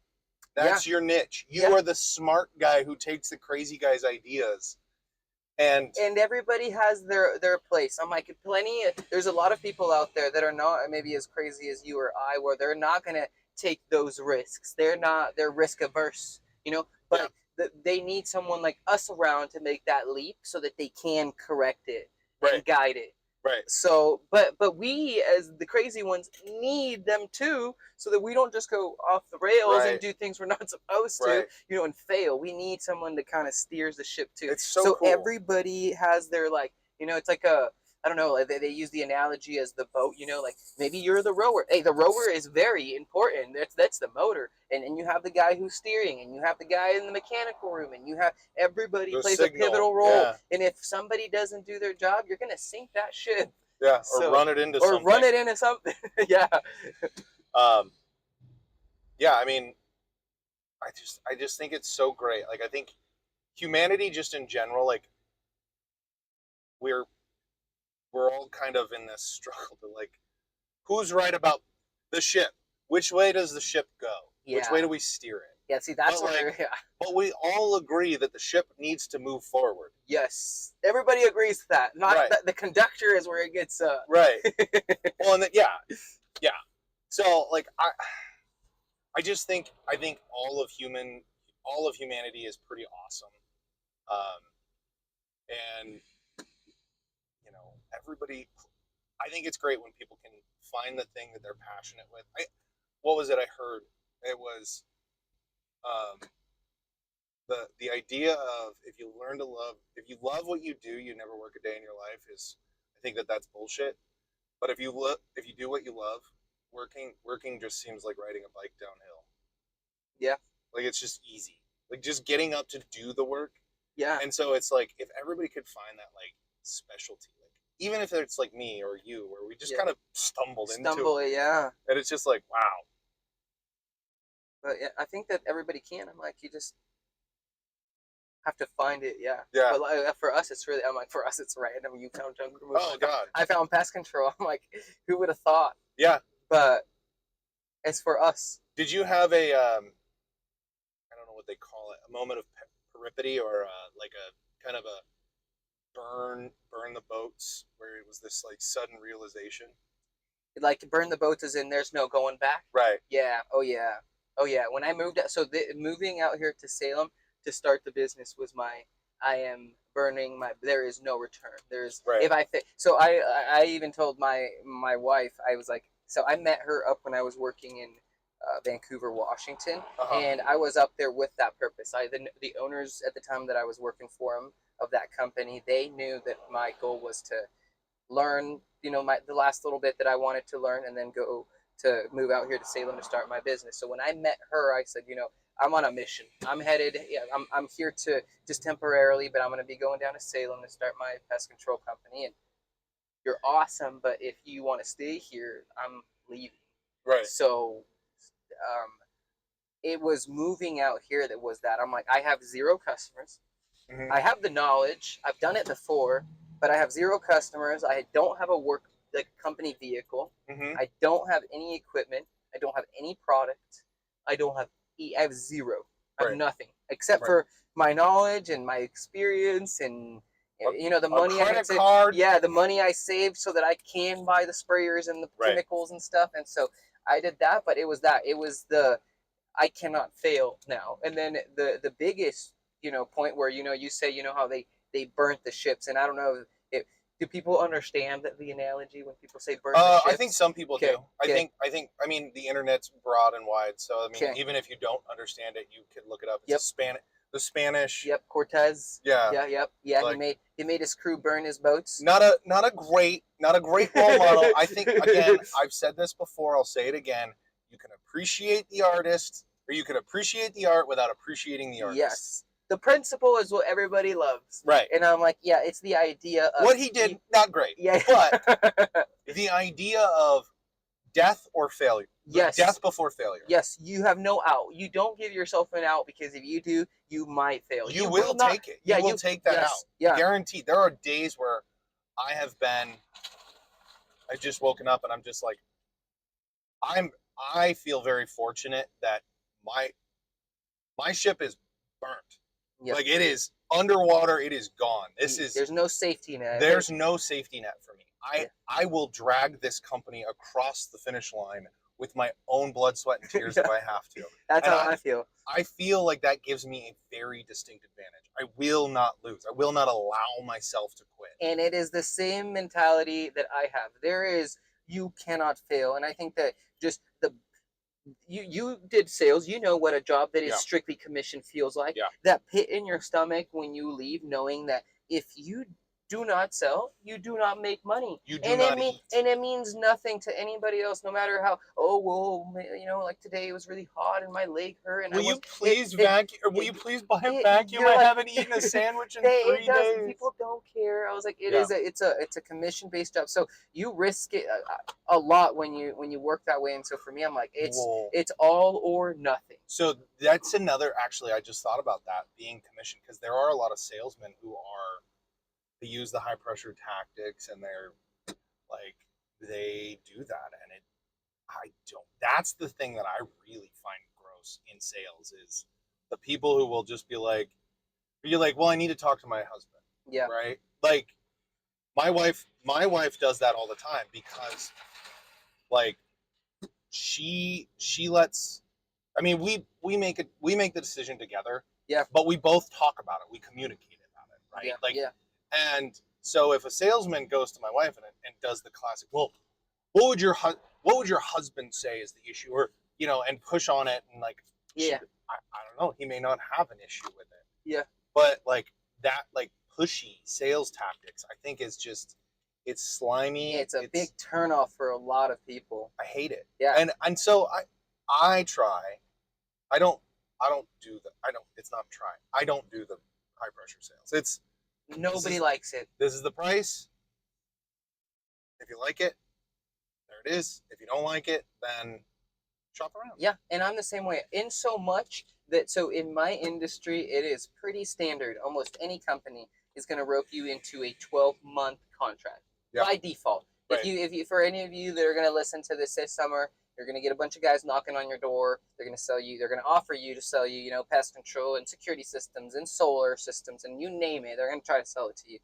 that's your niche. You are the smart guy who takes the crazy guy's ideas, and everybody has their place. I'm like, there's a lot of people out there that are not maybe as crazy as you or I, where they're not gonna take those risks. They're risk averse, but they need someone like us around to make that leap so that they can correct it and guide it. Right. So, but we as the crazy ones need them too, so that we don't just go off the rails and do things we're not supposed to, and fail. We need someone that kind of steers the ship too. It's so cool. Everybody has their, like, it's like I don't know, like they use the analogy as the boat, like maybe you're the rower. Hey, the rower is very important. That's the motor. And you have the guy who's steering, and you have the guy in the mechanical room, and you have everybody The plays signal, a pivotal role. yeah. And if somebody doesn't do their job, you're going to sink that ship. Yeah, or run it into something. Or run it into something. Yeah. Yeah, I mean, I just think it's so great. Like, I think humanity just in general, like, we're all kind of in this struggle to, like, who's right about the ship? Which way does the ship go? Yeah. Which way do we steer it? Yeah, see, that's But, what but we all agree that the ship needs to move forward. Yes, everybody agrees to that. Not Right. the conductor is where it gets. Right. Well, and yeah. So, like, I think all of humanity is pretty awesome, and everybody. I think it's great when people can find the thing that they're passionate with. What was it I heard? It was the idea of if you love what you do, you never work a day in your life. I think that's bullshit. But if you do what you love, working just seems like riding a bike downhill. Yeah. Like, it's just easy. Like, just getting up to do the work. Yeah. And so it's like, if everybody could find that, like, specialty, like, even if it's like me or you, where we just kind of stumble into it. Yeah. And it's just like, wow. But yeah, I think that everybody can. I'm like, you just have to find it. Yeah. Yeah. But like, for us, it's random. You found jungle removal. Oh, God. I found pest control. I'm like, who would have thought? Yeah. But it's for us. Did you have a, I don't know what they call it, a moment of peripety, or like a kind of a burn the boats, where it was this like sudden realization? Like, to burn the boats as in there's no going back? Right. Yeah. Oh, yeah. Oh, yeah. When I moved out, moving out here to Salem to start the business was I am burning there is no return. Right. So I even told my wife, I was like, so I met her up when I was working in Vancouver, Washington, and I was up there with that purpose. The owners at the time that I was working for them of that company, they knew that my goal was to learn, the last little bit that I wanted to learn, and then go to move out here to Salem to start my business. So when I met her, I said, I'm on a mission. I'm headed. Yeah, I'm here to just temporarily, but I'm going to be going down to Salem to start my pest control company. And you're awesome, but if you want to stay here, I'm leaving. Right. So, it was moving out here that was that. I'm like, I have 0 customers. Mm-hmm. I have the knowledge. I've done it before, but I have 0 customers. I don't have a company vehicle. Mm-hmm. I don't have any equipment. I don't have any product. I have 0. I have nothing except for my knowledge and my experience and the money the money I saved so that I can buy the sprayers and the chemicals and stuff. And so I did that, but it was I cannot fail now. And then the biggest point where you say how they burnt the ships, and I don't know do people understand the analogy when people say burn the ships? I think some people do. I mean, the internet's broad and wide, so I mean, even if you don't understand it, you can look it up. It's the Spanish. Yep, Cortez. Yeah. Yeah. Like, he made his crew burn his boats. Not a great role model. I think, again, I've said this before. I'll say it again. You can appreciate the artist, or you can appreciate the art without appreciating the artist. Yes. The principle is what everybody loves. Right. And I'm like, yeah, it's the idea of... What he did, not great. Yeah. But the idea of death or failure. Yes. Death before failure. Yes, you have no out. You don't give yourself an out, because if you do, you might fail. You will take it. You will take that out. Yeah. Guaranteed. There are days where I've just woken up and I'm just like, I feel very fortunate that my ship is burnt. Yep. Like, it is underwater. It is gone. There's no safety net. There's no safety net for me. I will drag this company across the finish line with my own blood, sweat, and tears if I have to. That's how I feel. I feel like that gives me a very distinct advantage. I will not lose. I will not allow myself to quit. And it is the same mentality that I have. You cannot fail. And I think that just you did sales, what a job that is strictly commission feels like. Yeah. That pit in your stomach when you leave, knowing that if you do not sell, you do not make money. You do not eat. And it means nothing to anybody else, no matter how, oh well, like today it was really hot and my leg hurt and Will I was you please vacuum? Or will you please buy a vacuum? you're I like, haven't eaten a sandwich in it 3 does. days. People don't care. I was like, Yeah. it's a commission based job, so you risk it a lot when you work that way. And so for me, I'm like, it's all or nothing. So that's another. Actually, I just thought about that being commission, because there are a lot of salesmen who they use the high pressure tactics, and they do that, and I don't. That's the thing that I really find gross in sales is the people who will just be like, you're like, well, I need to talk to my husband. Yeah. Right. Like my wife does that all the time, because like she lets. I mean, we make the decision together. Yeah. But we both talk about it. We communicate about it, right? Yeah. And so if a salesman goes to my wife and does the classic, well, what would your husband say is the issue, or and push on it, and like, yeah, I don't know, he may not have an issue with it. Yeah. But like that, like pushy sales tactics, I think is just, it's slimy. It's a big turnoff for a lot of people. I hate it. Yeah. And so I try. I don't do the. It's not try. I don't do the high pressure sales. It's nobody likes it. This is the price. If you like it, there it is. If you don't like it, then shop around. Yeah, and I'm the same way. In so much that, so in my industry, it is pretty standard. Almost any company is going to rope you into a 12-month contract by default. Right. If you, for any of you that are going to listen to this summer, you're going to get a bunch of guys knocking on your door. They're going to sell you. They're going to offer you to sell you, pest control and security systems and solar systems and you name it. They're going to try to sell it to you.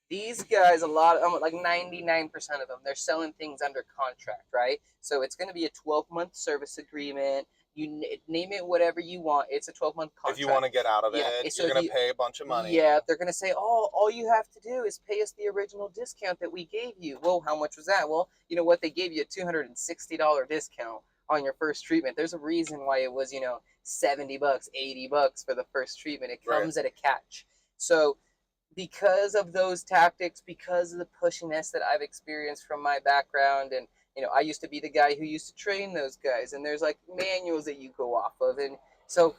These guys, like 99% of them, they're selling things under contract, right? So it's going to be a 12-month service agreement. You name it whatever you want. It's a 12-month contract. If you want to get out of it, so you're going to pay a bunch of money. Yeah, they're going to say, oh, all you have to do is pay us the original discount that we gave you. Well, how much was that? Well, you know what? They gave you a $260 discount on your first treatment. There's a reason why it was, $70, $80 for the first treatment. It comes at a catch. So because of those tactics, because of the pushiness that I've experienced from my background, and I used to be the guy who used to train those guys, and there's like manuals that you go off of, and so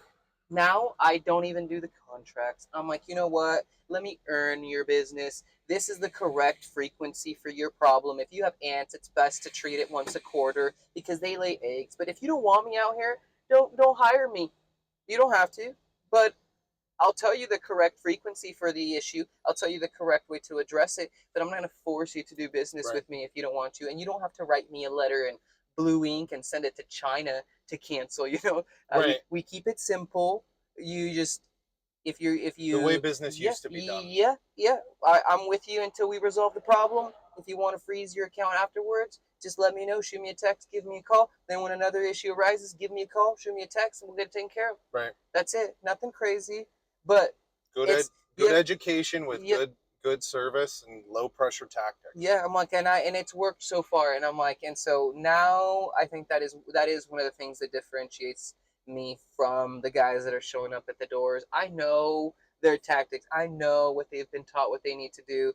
now I don't even do the contracts. I'm like, you know what? Let me earn your business. This is the correct frequency for your problem. If you have ants, it's best to treat it once a quarter because they lay eggs. But if you don't want me out here, don't hire me. You don't have to, but I'll tell you the correct frequency for the issue. I'll tell you the correct way to address it, but I'm not going to force you to do business with me if you don't want to. And you don't have to write me a letter in blue ink and send it to China to cancel, we keep it simple. You just, if you the way business used to be done. Yeah. I'm with you until we resolve the problem. If you want to freeze your account afterwards, just let me know. Shoot me a text, give me a call. Then when another issue arises, give me a call, shoot me a text, and we'll get it taken care of. Right. That's it. Nothing crazy. But good education with good service and low pressure tactics. Yeah, I'm like, and it's worked so far, and I'm like, and so now I think that is one of the things that differentiates me from the guys that are showing up at the doors. I know their tactics. I know what they've been taught, what they need to do.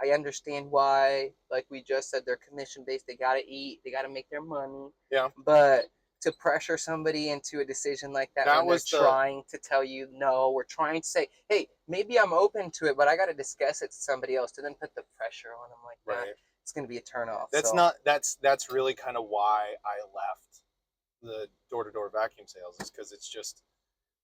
I understand why, like we just said, they're commission based. They gotta eat. They gotta make their money. Yeah. But to pressure somebody into a decision like that when they're trying to tell you no, we're trying to say, hey, maybe I'm open to it, but I got to discuss it to somebody else, to then put the pressure on them like that. It's going to be a turnoff. That's really kind of why I left the door-to-door vacuum sales, is because it's just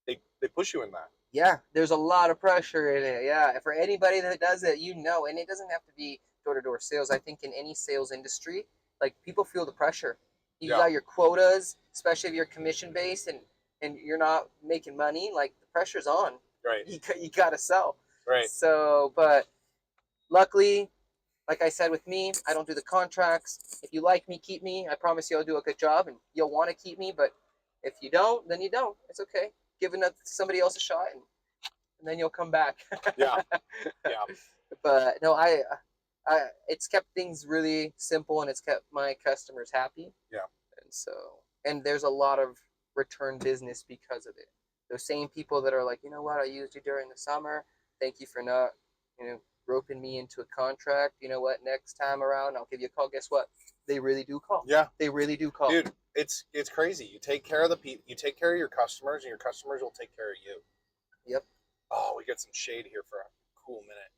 they push you in that. Yeah, there's a lot of pressure in it. Yeah, for anybody that does it, and it doesn't have to be door-to-door sales. I think in any sales industry, like people feel the pressure. You got your quotas, especially if you're commission based and you're not making money. Like the pressure's on. Right. You got to sell. Right. So, but luckily, like I said, with me, I don't do the contracts. If you like me, keep me. I promise you, I'll do a good job, and you'll want to keep me. But if you don't, then you don't. It's okay. Give somebody else a shot, and then you'll come back. Yeah. But no, I it's kept things really simple, and it's kept my customers happy. Yeah. And there's a lot of return business because of it. Those same people that are like, you know what, I used you during the summer. Thank you for not, roping me into a contract. You know what? Next time around, I'll give you a call. Guess what? They really do call. Yeah, they really do call. dude, it's crazy. You take care of the people. You take care of your customers, and your customers will take care of you. Yep. Oh, we get some shade here for a cool minute.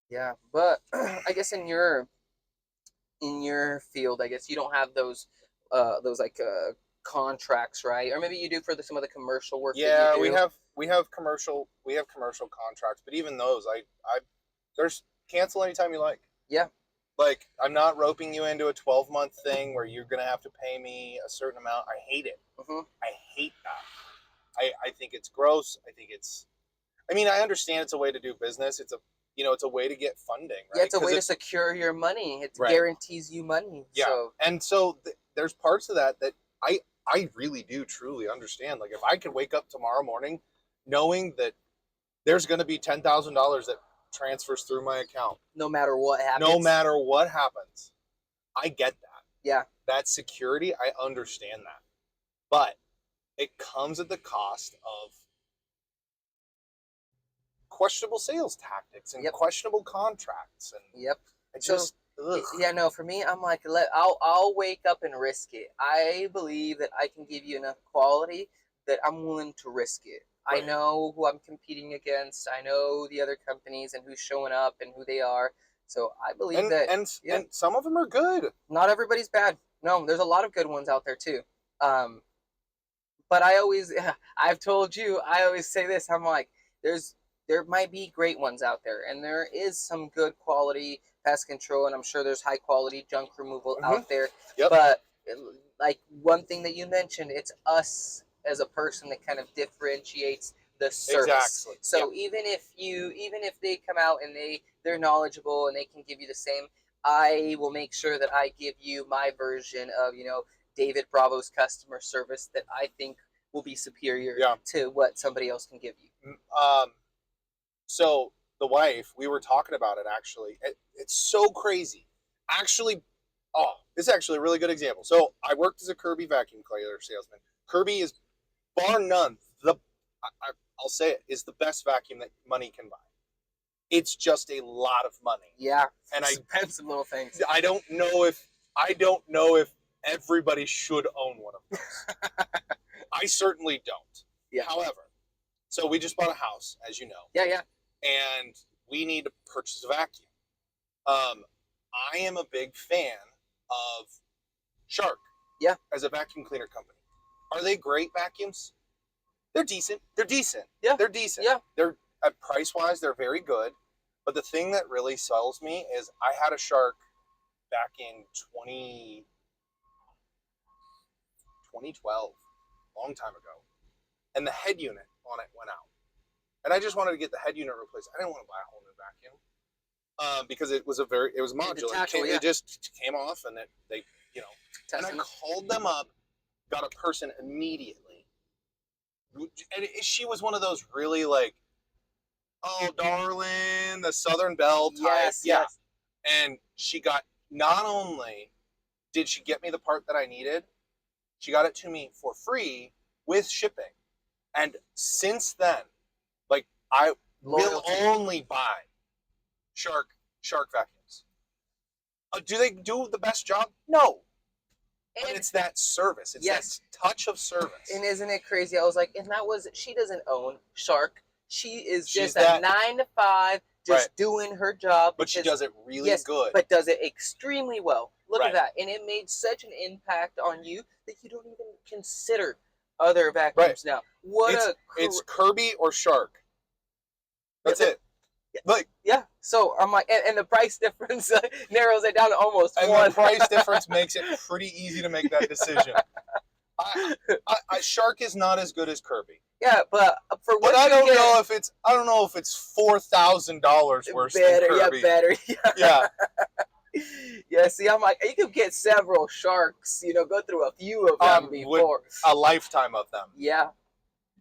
Yeah, but I guess in your field, I guess you don't have those like contracts, right? Or maybe you do for some of the commercial work. Yeah, that you do. we have commercial contracts, but even those, I there's cancel anytime you like. Yeah. Like, I'm not roping you into a 12-month thing where you're gonna have to pay me a certain amount. I hate it. Mm-hmm. I hate that. I think it's gross. I mean, I understand it's a way to do business. It's a way to get funding, right? Yeah, it's a way to secure your money. It Right. guarantees you money. Yeah, So. and so there's parts of that I really do truly understand. Like, if I could wake up tomorrow morning knowing that there's going to be $10,000 that transfers through my account, No matter what happens. no matter what happens, I get that. Yeah. That security, I understand that, but it comes at the cost of questionable sales tactics and questionable contracts, and Yep. I just yeah, no, for me, I'm like, I'll wake up and risk it. I believe that I can give you enough quality that I'm willing to risk it. Right. I know who I'm competing against. I know the other companies and who's showing up and who they are. So I believe and some of them are good. Not everybody's bad. No, there's a lot of good ones out there too. But I've told you, I always say this. I'm like, there might be great ones out there, and there is some good quality pest control, and I'm sure there's high quality junk removal out there. Yep. But like one thing that you mentioned, it's us as a person that kind of differentiates the service. Exactly. So even if they come out and they're knowledgeable and they can give you the same, I will make sure that I give you my version of David Bravo's customer service that I think will be superior to what somebody else can give you. So the wife, we were talking about it actually. It's so crazy. Actually, this is actually a really good example. So I worked as a Kirby vacuum cleaner salesman. Kirby is bar none I'll say it, is the best vacuum that money can buy. It's just a lot of money. Yeah, and expensive little things. I don't know if everybody should own one of those. I certainly don't. Yeah. However, so we just bought a house, as you know. Yeah. And we need to purchase a vacuum. I am a big fan of Shark. Yeah. As a vacuum cleaner company. Are they great vacuums? They're decent. Yeah. They're decent. Yeah. They're price-wise, they're very good. But the thing that really sells me is I had a Shark back in 2012, long time ago, and the head unit on it went out. And I just wanted to get the head unit replaced. I didn't want to buy a whole new vacuum because it was modular. It just came off, and and I called them up, got a person immediately, and she was one of those really like, oh darling, the Southern Belle type, yes. And she got, not only did she get me the part that I needed, she got it to me for free with shipping. And since then, like, I will only buy Shark vacuums. Do they do the best job? No. But it's that service. It's that touch of service. And isn't it crazy? I was like, she doesn't own Shark. She's just a 9 to 5, just doing her job. But she does it really good. But does it extremely well. Look at that. And it made such an impact on you that you don't even consider other vacuums now. It's Kirby or Shark. That's it. Like, so I'm like, and the price difference narrows it down to almost and one. The price difference makes it pretty easy to make that decision. Shark is not as good as Kirby. Yeah, but for what I don't know if it's $4,000 worse than Kirby. Yeah, better. Yeah. Yeah, see, I'm like, you could get several Sharks, go through a few of them before. A lifetime of them. Yeah.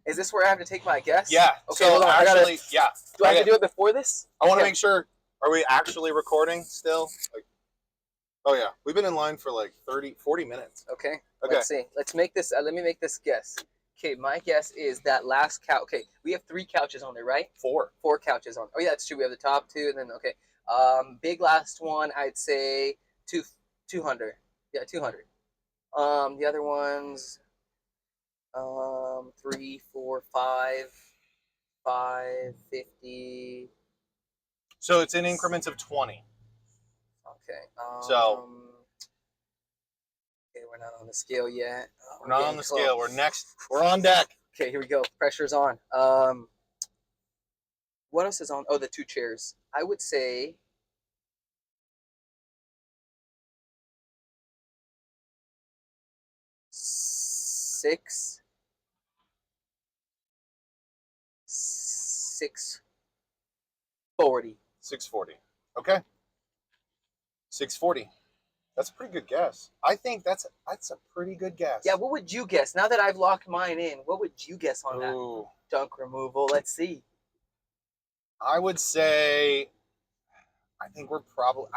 Is this where I have to take my guess? Yeah. Okay, so hold on. actually, Do I have to do it before this? I want to make sure, are we actually recording still? Oh yeah. We've been in line for like 40 minutes. Okay. Let's see. Let's make this, let me make this guess. Okay, my guess is that last couch. Okay, we have 3 couches on there, right? 4. 4 couches on. Oh yeah, that's true. We have the top 2, and then okay. Big last one, I'd say 200. Yeah, 200. The other ones, 3, 4, 5, 550. So it's in increments of 20. Okay. So Okay, we're not on the scale yet. we're not on the scale. We're next. We're on deck. Okay, here we go. Pressure's on. What else is on? Oh, the 2 chairs. I would say 640. 640. Okay. 640. That's a pretty good guess. I think that's a pretty good guess. Yeah, what would you guess? Now that I've locked mine in, what would you guess on that? Ooh. Junk removal. Let's see. I would say I think you're probably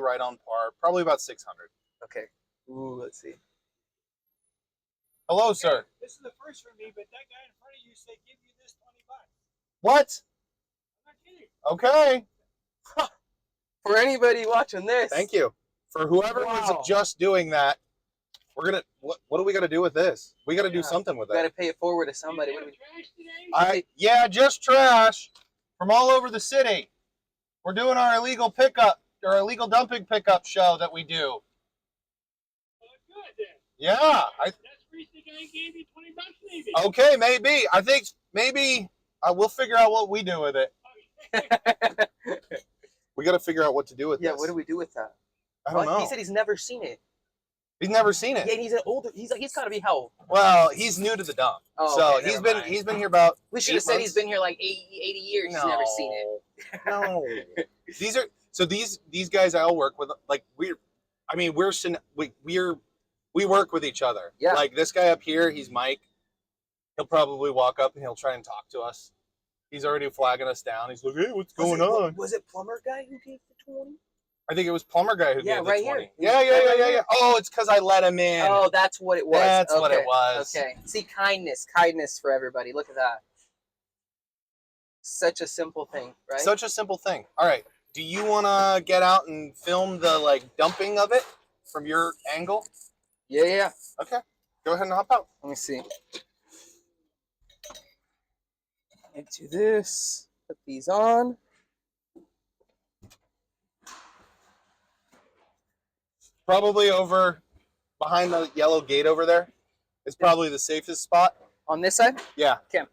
right on par. Probably about 600. Okay. Ooh, let's see. Hello, sir. This is the first for me, but that guy in front of you said give you this $20. What? I'm not kidding. Okay. For anybody watching this. Thank you. For whoever Wow. was just doing that, we're gonna what do we gotta do with this? We gotta do something with We gotta it. pay it forward to somebody. You What do got trash today? Just trash from all over the city. We're doing our illegal dumping pickup show that we do. Oh, good then. Yeah. That's the reason the guy gave you $20 maybe. Okay, maybe. I think maybe we'll figure out what we do with it. We got to figure out what to do with this. Yeah, what do we do with that? I don't know. He said he's never seen it. He's never seen it. Yeah, and he's an older. He's got to be how old? Well, he's new to the dump. Oh, so okay, he's never mind. been here about. We should have said he's been here like 80 years. No, He's never seen it. No. These guys I'll work with. Like we work with each other. Yeah. Like this guy up here, he's Mike. He'll probably walk up and he'll try and talk to us. He's already flagging us down. He's like, "Hey, what's going on?" Was it plumber guy who gave the 20? I think it was plumber guy who gave the right 20. here. Yeah. Oh, it's because I let him in. Oh, that's what it was. That's what it was. Okay. See, kindness for everybody. Look at that. Such a simple thing, right? Such a simple thing. All right. Do you want to get out and film the dumping of it from your angle? Yeah. Okay. Go ahead and hop out. Let me see. Into this. Put these on. Probably over behind the yellow gate over there is probably the safest spot. On this side? Yeah. Okay.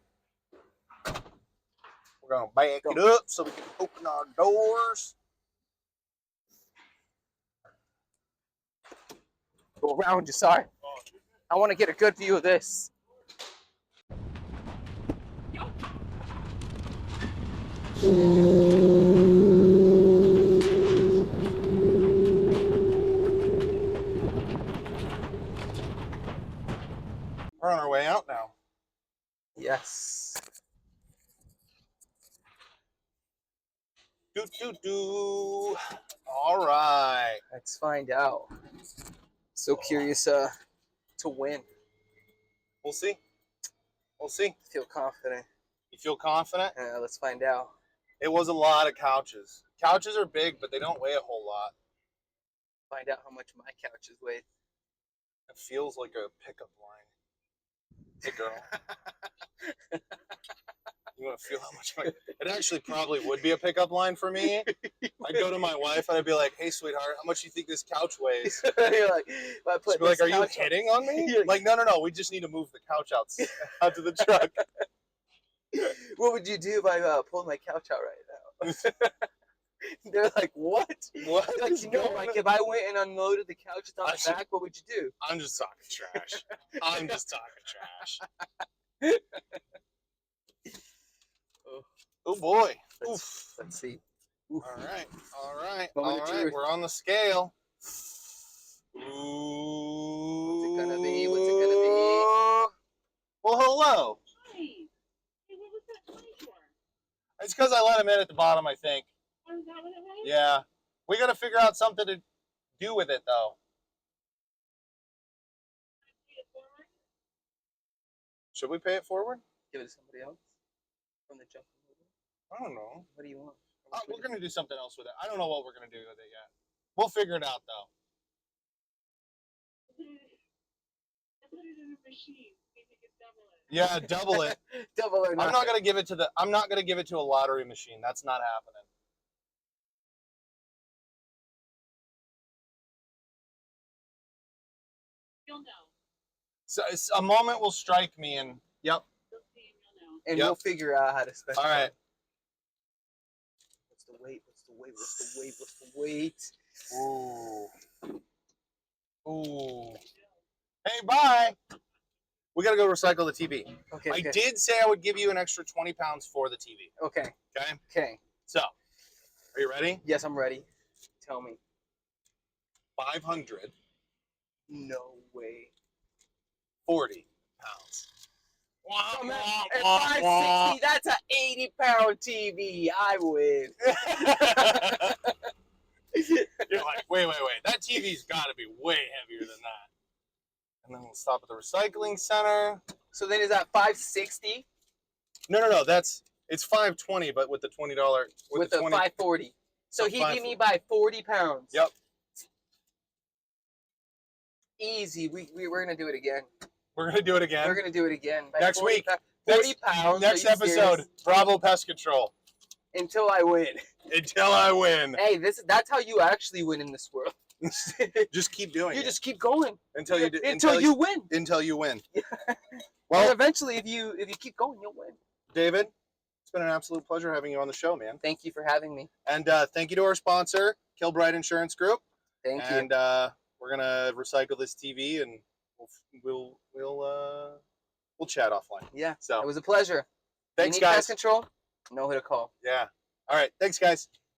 We're going to back it up so we can open our doors. Go around you, sorry. I want to get a good view of this. We're on our way out now. Yes. Do. All right. Let's find out. So curious to win. We'll see. Feel confident. You feel confident? Let's find out. It was a lot of couches. Couches are big, but they don't weigh a whole lot. Find out how much my couches weigh. It feels like a pickup line. Hey, girl. You want to feel how much it actually probably would be a pickup line for me. I'd go to my wife and I'd be like, "Hey, sweetheart, how much do you think this couch weighs?" You're like, She'd be like, "Are you hitting on me?" Like, no. We just need to move the couch out to the truck. What would you do if I pulled my couch out right now? They're like, what? What? Like, like if I went and unloaded the couches on the back, what would you do? I'm just talking trash. Oh boy. Let's see. Oof. All right. Moment of truth. We're on the scale. Ooh. What's it gonna be? Well, hello. Hey, what was that money for? It's because I let him in at the bottom, I think. Oh, is that what it was? Yeah. We got to figure out something to do with it, though. Should we pay it forward? Give it to somebody else from the jump. I don't know. What do you want? We're gonna do something else with it. I don't know what we're gonna do with it yet. We'll figure it out though. Put it in a machine. See if you can double it. Yeah, double it. Double or not. I'm not gonna give it to the. I'm not gonna give it to a lottery machine. That's not happening. You'll know. So a moment will strike me, and yep. You'll see and you'll know. And Yep. we'll figure out how to specify. All right. What's the weight? What's the weight? What's the weight? What's the weight? Ooh. Ooh. Hey, bye. We gotta go recycle the TV. Okay. I did say I would give you an extra 20 pounds for the TV. Okay. Okay. Okay. So, are you ready? Yes, I'm ready. Tell me. 540 No way. pounds. Come on, at 560, that's an 80-pound TV. I win. You're like, wait. That TV's got to be way heavier than that. And then we'll stop at the recycling center. So then is that 560 No. It's 520, but with the $20 with the 20, 540? So he beat me by 40 pounds. Yep. Easy. We're gonna do it again. We're gonna do it again. We're gonna do it again. By Next 40 week. 40 pounds. Next Are you episode, serious? Bravo Pest Control. Until I win. Until I win. Hey, that's how you actually win in this world. Just keep doing You it just keep going until you do, until you win. until you win. Well, Well, eventually, if you keep going, you'll win. David, it's been an absolute pleasure having you on the show, man. Thank you for having me. And thank you to our sponsor, Kilbride Insurance Group. Thank you. And we're gonna recycle this TV, and we'll chat offline. Yeah. So It was a pleasure. thanks, you need guys. pest control? Know who to call. Yeah. All right. Thanks, guys.